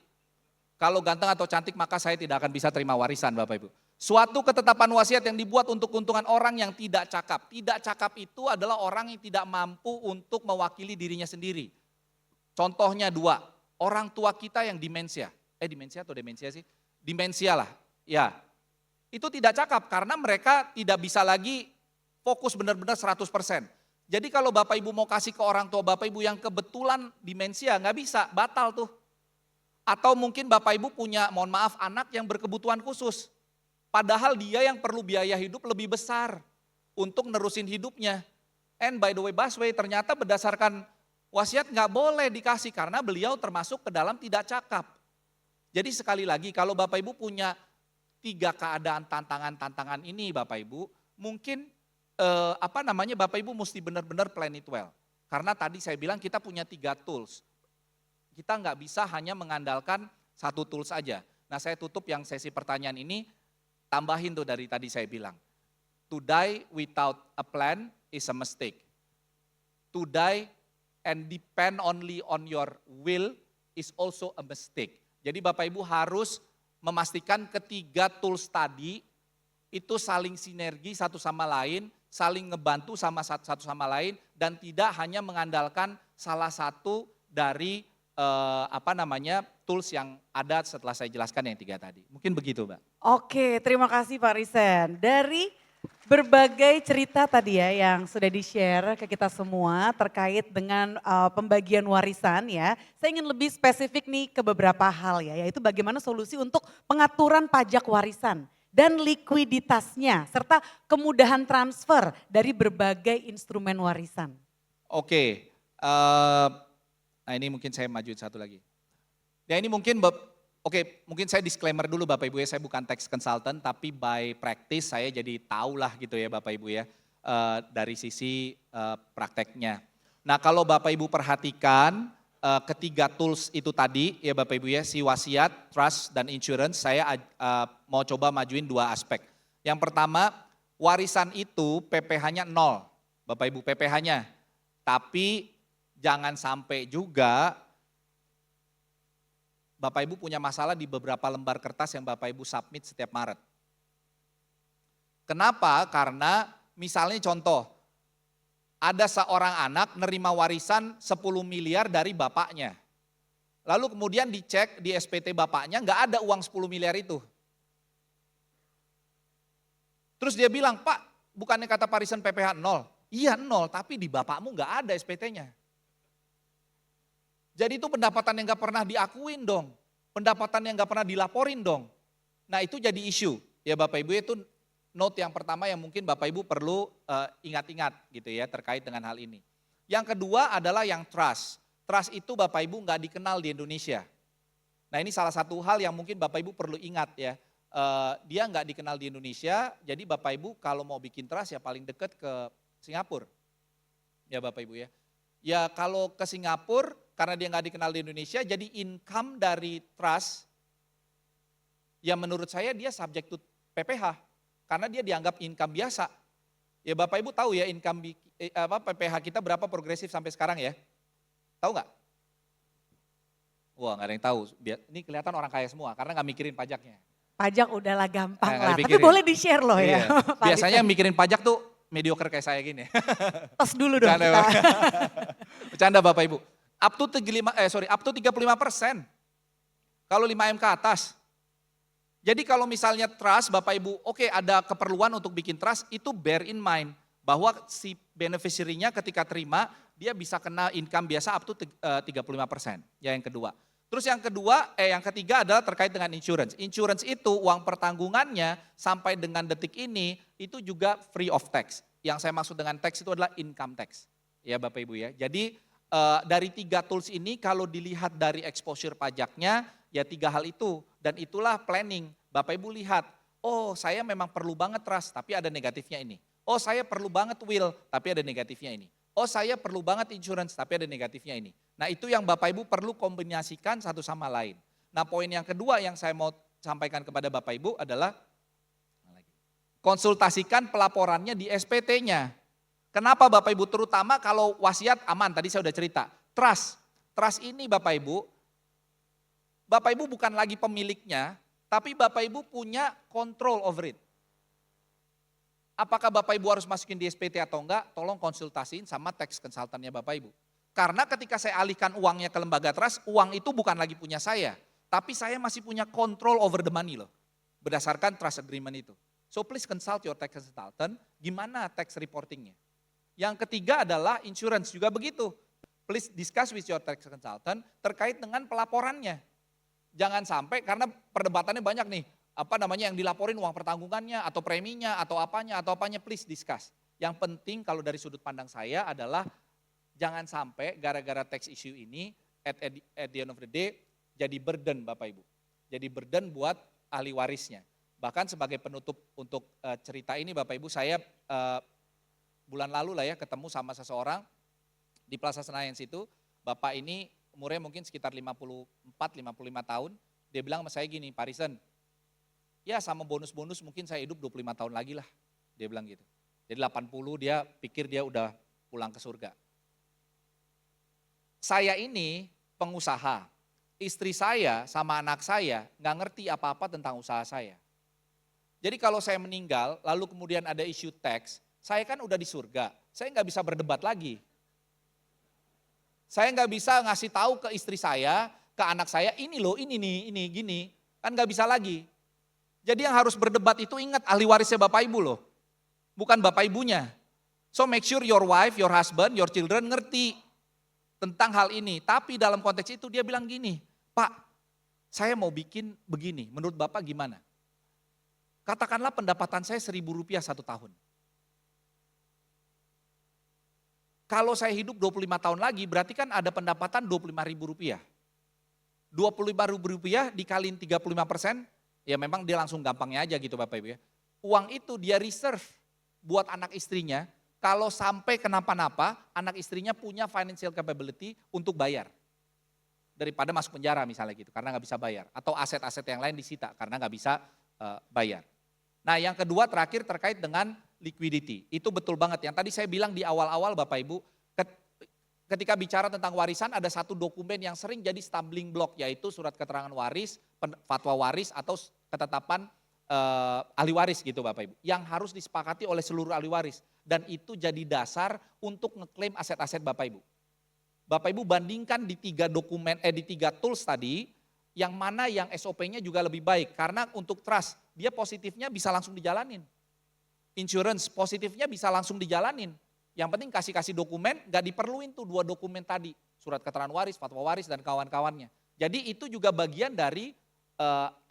Kalau ganteng atau cantik maka saya tidak akan bisa terima warisan Bapak Ibu. Suatu ketetapan wasiat yang dibuat untuk keuntungan orang yang tidak cakap. Tidak cakap itu adalah orang yang tidak mampu untuk mewakili dirinya sendiri. Contohnya 2, orang tua kita yang demensia. Demensia atau demensia sih? Demensia lah, ya. Itu tidak cakap karena mereka tidak bisa lagi fokus benar-benar 100%. Jadi kalau Bapak Ibu mau kasih ke orang tua Bapak Ibu yang kebetulan demensia, nggak bisa, batal tuh. Atau mungkin Bapak Ibu punya, mohon maaf, anak yang berkebutuhan khusus. Padahal dia yang perlu biaya hidup lebih besar untuk nerusin hidupnya. And by the way, Baswe ternyata berdasarkan wasiat nggak boleh dikasih karena beliau termasuk ke dalam tidak cakap. Jadi sekali lagi kalau Bapak Ibu punya 3 keadaan tantangan-tantangan ini Bapak Ibu, mungkin Bapak Ibu mesti benar-benar plan it well. Karena tadi saya bilang kita punya 3 tools. Kita nggak bisa hanya mengandalkan 1 tools aja. Nah saya tutup yang sesi pertanyaan ini, tambahin tuh dari tadi saya bilang. To die without a plan is a mistake. To die and depend only on your will is also a mistake. Jadi Bapak Ibu harus memastikan ketiga tools tadi itu saling sinergi satu sama lain, saling ngebantu sama satu sama lain dan tidak hanya mengandalkan salah satu dari tools yang ada setelah saya jelaskan yang 3 tadi. Mungkin begitu, Mbak. Oke, terima kasih Pak Risen. Dari berbagai cerita tadi ya yang sudah di-share ke kita semua terkait dengan pembagian warisan ya. Saya ingin lebih spesifik nih ke beberapa hal ya, yaitu bagaimana solusi untuk pengaturan pajak warisan dan likuiditasnya serta kemudahan transfer dari berbagai instrumen warisan. Oke, nah ini mungkin saya majuin satu lagi. Ya ini mungkin, mungkin saya disclaimer dulu Bapak Ibu ya, saya bukan tax consultant tapi by practice saya jadi tahulah gitu ya Bapak Ibu ya, dari sisi prakteknya. Nah kalau Bapak Ibu perhatikan ketiga tools itu tadi ya Bapak Ibu ya, si wasiat, trust dan insurance, saya mau coba majuin 2 aspek. Yang pertama, warisan itu PPh-nya 0, Bapak Ibu PPh-nya. Tapi jangan sampai juga Bapak Ibu punya masalah di beberapa lembar kertas yang Bapak Ibu submit setiap Maret. Kenapa? Karena misalnya contoh, ada seorang anak nerima warisan 10 miliar dari bapaknya. Lalu kemudian dicek di SPT bapaknya nggak ada uang 10 miliar itu. Terus dia bilang, Pak bukannya kata Pak Risen PPh 0? Iya 0, tapi di bapakmu nggak ada SPT-nya. Jadi itu pendapatan yang nggak pernah diakuin dong. Pendapatan yang nggak pernah dilaporin dong. Nah itu jadi isu. Ya Bapak Ibu itu note yang pertama yang mungkin Bapak Ibu perlu ingat-ingat gitu ya terkait dengan hal ini. Yang kedua adalah yang trust. Trust itu Bapak Ibu nggak dikenal di Indonesia. Nah ini salah satu hal yang mungkin Bapak Ibu perlu ingat ya. Dia nggak dikenal di Indonesia, jadi Bapak Ibu kalau mau bikin trust ya paling dekat ke Singapura. Ya Bapak Ibu ya. Ya kalau ke Singapura karena dia nggak dikenal di Indonesia, jadi income dari trust ya menurut saya dia subject to PPh. Karena dia dianggap income biasa. Ya Bapak Ibu tahu ya income PPh kita berapa progresif sampai sekarang ya? Tahu nggak? Wah nggak ada yang tahu. Ini kelihatan orang kaya semua karena nggak mikirin pajaknya. Pajak udahlah gampang Nggak lah, tapi dipikirin. boleh di-share loh Iya. ya. Pak Biasanya Risen. yang mikirin pajak tuh mediocre kayak saya gini. Tos dulu dong Bercanda, kita. Pak. Bercanda Bapak Ibu. Up to 35%. Kalau 5M ke atas. Jadi kalau misalnya trust Bapak Ibu, oke ada keperluan untuk bikin trust, itu bear in mind bahwa si beneficiary-nya ketika terima dia bisa kena income biasa up to 35%. Ya yang kedua. Terus yang ketiga adalah terkait dengan insurance. Insurance itu uang pertanggungannya sampai dengan detik ini itu juga free of tax. Yang saya maksud dengan tax itu adalah income tax. Ya Bapak Ibu ya. Jadi dari 3 tools ini kalau dilihat dari exposure pajaknya ya 3 hal itu. Dan itulah planning. Bapak Ibu lihat, oh saya memang perlu banget trust tapi ada negatifnya ini. Oh saya perlu banget will tapi ada negatifnya ini. Oh saya perlu banget insurance tapi ada negatifnya ini. Nah itu yang Bapak Ibu perlu kombinasikan satu sama lain. Nah poin yang kedua yang saya mau sampaikan kepada Bapak Ibu adalah konsultasikan pelaporannya di SPT-nya. Kenapa Bapak Ibu terutama kalau wasiat aman tadi saya udah cerita. Trust ini Bapak Ibu bukan lagi pemiliknya tapi Bapak Ibu punya control over it. Apakah Bapak Ibu harus masukin di SPT atau enggak, tolong konsultasiin sama tax consultant-nya Bapak Ibu. Karena ketika saya alihkan uangnya ke lembaga trust, uang itu bukan lagi punya saya. Tapi saya masih punya control over the money loh. Berdasarkan trust agreement itu. So please consult your tax consultant, gimana tax reportingnya. Yang ketiga adalah insurance juga begitu. Please discuss with your tax consultant terkait dengan pelaporannya. Jangan sampai, karena perdebatannya banyak nih. Yang dilaporin uang pertanggungannya atau preminya atau apanya please discuss. Yang penting kalau dari sudut pandang saya adalah jangan sampai gara-gara tax issue ini at the end of the day jadi burden Bapak Ibu. Jadi burden buat ahli warisnya. Bahkan sebagai penutup untuk cerita ini Bapak Ibu, saya bulan lalu lah ya ketemu sama seseorang di Plaza Senayan situ. Bapak ini umurnya mungkin sekitar 54-55 tahun. Dia bilang sama saya gini, Pak Risen, ya sama bonus-bonus mungkin saya hidup 25 tahun lagi lah. Dia bilang gitu. Jadi 80 dia pikir dia udah pulang ke surga. Saya ini pengusaha. Istri saya sama anak saya nggak ngerti apa-apa tentang usaha saya. Jadi kalau saya meninggal lalu kemudian ada isu tax, saya kan udah di surga. Saya nggak bisa berdebat lagi. Saya nggak bisa ngasih tahu ke istri saya, ke anak saya, ini loh, ini nih, ini gini. Kan nggak bisa lagi. Jadi yang harus berdebat itu ingat ahli warisnya Bapak Ibu loh. Bukan Bapak Ibunya. So make sure your wife, your husband, your children ngerti tentang hal ini. Tapi dalam konteks itu dia bilang gini, Pak, saya mau bikin begini, menurut Bapak gimana? Katakanlah pendapatan saya Rp1.000 1 tahun. Kalau saya hidup 25 tahun lagi berarti kan ada pendapatan Rp25.000. Rp25.000 dikaliin 35%, ya memang dia langsung gampangnya aja gitu Bapak Ibu ya. Uang itu dia reserve buat anak istrinya, kalau sampai kenapa-napa anak istrinya punya financial capability untuk bayar. Daripada masuk penjara misalnya gitu, karena nggak bisa bayar. Atau aset-aset yang lain disita karena nggak bisa bayar. Nah yang kedua terakhir terkait dengan liquidity. Itu betul banget, yang tadi saya bilang di awal-awal Bapak Ibu, ketika bicara tentang warisan ada satu dokumen yang sering jadi stumbling block, yaitu surat keterangan waris, fatwa waris atau ketetapan ahli waris gitu Bapak Ibu. Yang harus disepakati oleh seluruh ahli waris. Dan itu jadi dasar untuk ngeklaim aset-aset Bapak Ibu. Bapak Ibu bandingkan di 3 tools tadi, yang mana yang SOP-nya juga lebih baik. Karena untuk trust, dia positifnya bisa langsung dijalanin. Insurance, positifnya bisa langsung dijalanin. Yang penting kasih dokumen, gak diperluin tuh 2 dokumen tadi. Surat keterangan waris, fatwa waris, dan kawan-kawannya. Jadi itu juga bagian dari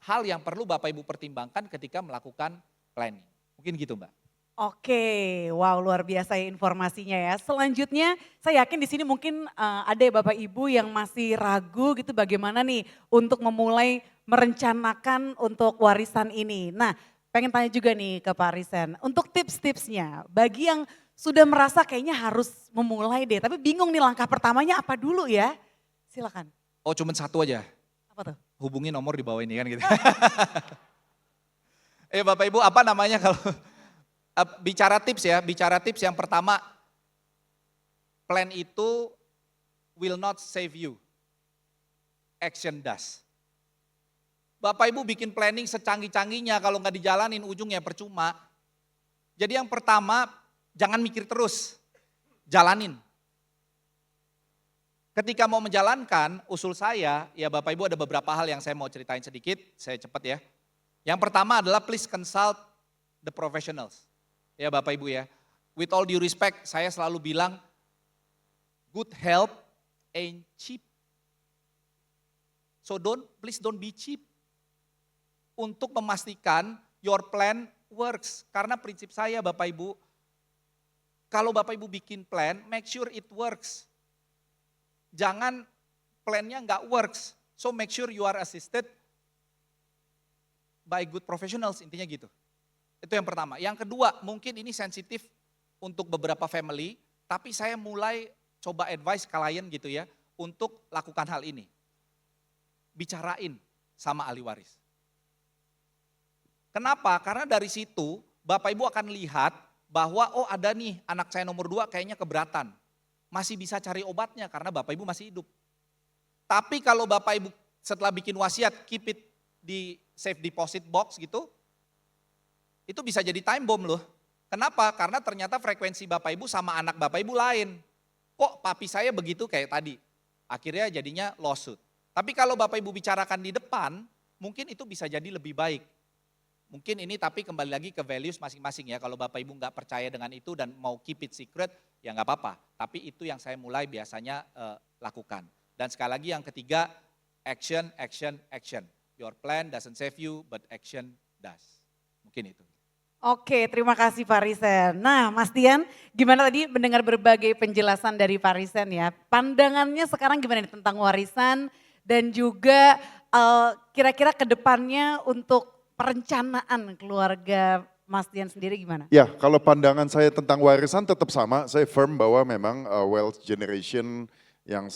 hal yang perlu Bapak Ibu pertimbangkan ketika melakukan planning. Mungkin gitu Mbak. Oke, wow luar biasa ya informasinya ya. Selanjutnya saya yakin di sini mungkin ada ya Bapak Ibu yang masih ragu gitu bagaimana nih untuk memulai merencanakan untuk warisan ini. Nah pengen tanya juga nih ke Pak Risen, untuk tips-tipsnya bagi yang sudah merasa kayaknya harus memulai deh, tapi bingung nih langkah pertamanya apa dulu ya? Silakan. Oh cuman satu aja, Apa tuh? hubungi nomor di bawah ini kan gitu. Bapak Ibu apa namanya kalau... bicara tips yang pertama, plan itu will not save you, action does. Bapak Ibu bikin planning secanggih-canggihnya kalau nggak dijalanin ujungnya percuma. Jadi yang pertama, jangan mikir terus, jalanin. Ketika mau menjalankan, usul saya, ya Bapak Ibu ada beberapa hal yang saya mau ceritain sedikit, saya cepat ya. Yang pertama adalah please consult the professionals. Ya Bapak Ibu ya, with all due respect saya selalu bilang good help ain't cheap. So please don't be cheap. Untuk memastikan your plan works. Karena prinsip saya Bapak Ibu, kalau Bapak Ibu bikin plan, make sure it works. Jangan plannya nggak works, so make sure you are assisted by good professionals, intinya gitu. Itu yang pertama. Yang kedua, mungkin ini sensitif untuk beberapa family, tapi saya mulai coba advice klien gitu ya, untuk lakukan hal ini. Bicarain sama ahli waris. Kenapa? Karena dari situ Bapak Ibu akan lihat bahwa oh ada nih anak saya nomor 2 kayaknya keberatan. Masih bisa cari obatnya karena Bapak Ibu masih hidup. Tapi kalau Bapak Ibu setelah bikin wasiat keep it di safe deposit box gitu, itu bisa jadi time bomb loh. Kenapa? Karena ternyata frekuensi Bapak Ibu sama anak Bapak Ibu lain. Kok papi saya begitu kayak tadi? Akhirnya jadinya lawsuit. Tapi kalau Bapak Ibu bicarakan di depan, mungkin itu bisa jadi lebih baik. Mungkin ini tapi kembali lagi ke values masing-masing ya. Kalau Bapak Ibu nggak percaya dengan itu dan mau keep it secret, ya nggak apa-apa. Tapi itu yang saya mulai biasanya lakukan. Dan sekali lagi yang ketiga, action, action, action. Your plan doesn't save you, but action does. Mungkin itu. Oke, terima kasih Pak Risen. Nah Mas Dian, gimana tadi mendengar berbagai penjelasan dari Pak Risen ya. Pandangannya sekarang gimana nih tentang warisan dan juga kira-kira ke depannya untuk perencanaan keluarga Mas Dian sendiri gimana? Ya, kalau pandangan saya tentang warisan tetap sama. Saya firm bahwa memang wealth generation yang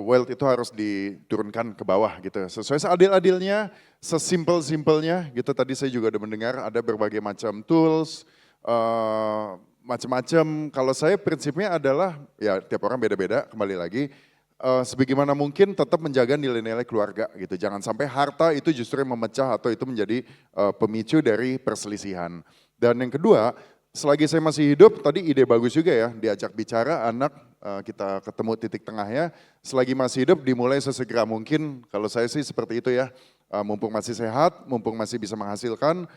wealth itu harus diturunkan ke bawah gitu. Sesuai seadil-adilnya, sesimpel-simpelnya gitu. Tadi saya juga udah mendengar ada berbagai macam tools, macam-macam. Kalau saya prinsipnya adalah ya tiap orang beda-beda kembali lagi. Sebagaimana mungkin tetap menjaga nilai-nilai keluarga gitu. Jangan sampai harta itu justru yang memecah atau itu menjadi pemicu dari perselisihan. Dan yang kedua, selagi saya masih hidup, tadi ide bagus juga ya, diajak bicara anak, kita ketemu titik tengahnya, selagi masih hidup dimulai sesegera mungkin, kalau saya sih seperti itu ya, mumpung masih sehat, mumpung masih bisa menghasilkan,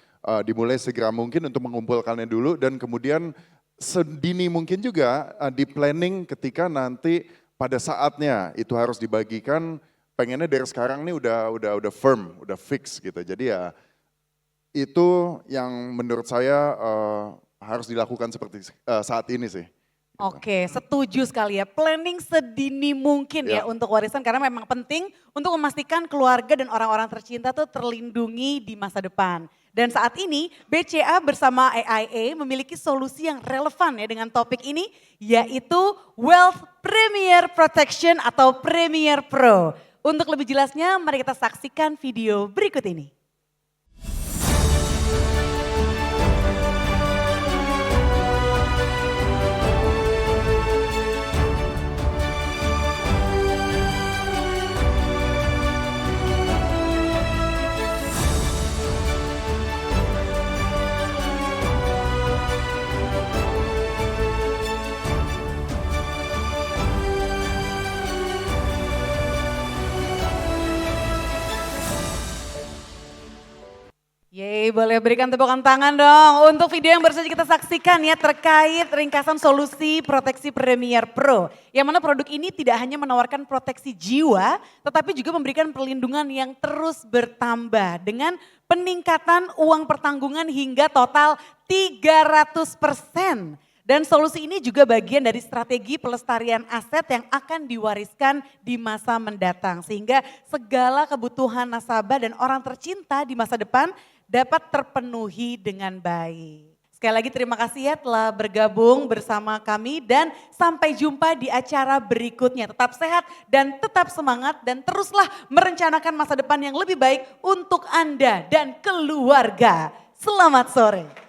dimulai segera mungkin untuk mengumpulkannya dulu dan kemudian sedini mungkin juga di planning ketika nanti pada saatnya itu harus dibagikan, pengennya dari sekarang nih udah firm, udah fix gitu. Jadi ya itu yang menurut saya harus dilakukan seperti saat ini sih. Oke, setuju sekali ya. Planning sedini mungkin ya untuk warisan karena memang penting untuk memastikan keluarga dan orang-orang tercinta tuh terlindungi di masa depan. Dan saat ini BCA bersama AIA memiliki solusi yang relevan ya dengan topik ini yaitu Wealth Premier Protection atau Premier Pro. Untuk lebih jelasnya mari kita saksikan video berikut ini. Yeay, boleh berikan tepukan tangan dong untuk video yang baru saja kita saksikan ya terkait ringkasan solusi proteksi Premier Pro. Yang mana produk ini tidak hanya menawarkan proteksi jiwa, tetapi juga memberikan perlindungan yang terus bertambah dengan peningkatan uang pertanggungan hingga total 300%. Dan solusi ini juga bagian dari strategi pelestarian aset yang akan diwariskan di masa mendatang. Sehingga segala kebutuhan nasabah dan orang tercinta di masa depan dapat terpenuhi dengan baik. Sekali lagi terima kasih ya telah bergabung bersama kami dan sampai jumpa di acara berikutnya. Tetap sehat dan tetap semangat dan teruslah merencanakan masa depan yang lebih baik untuk Anda dan keluarga. Selamat sore.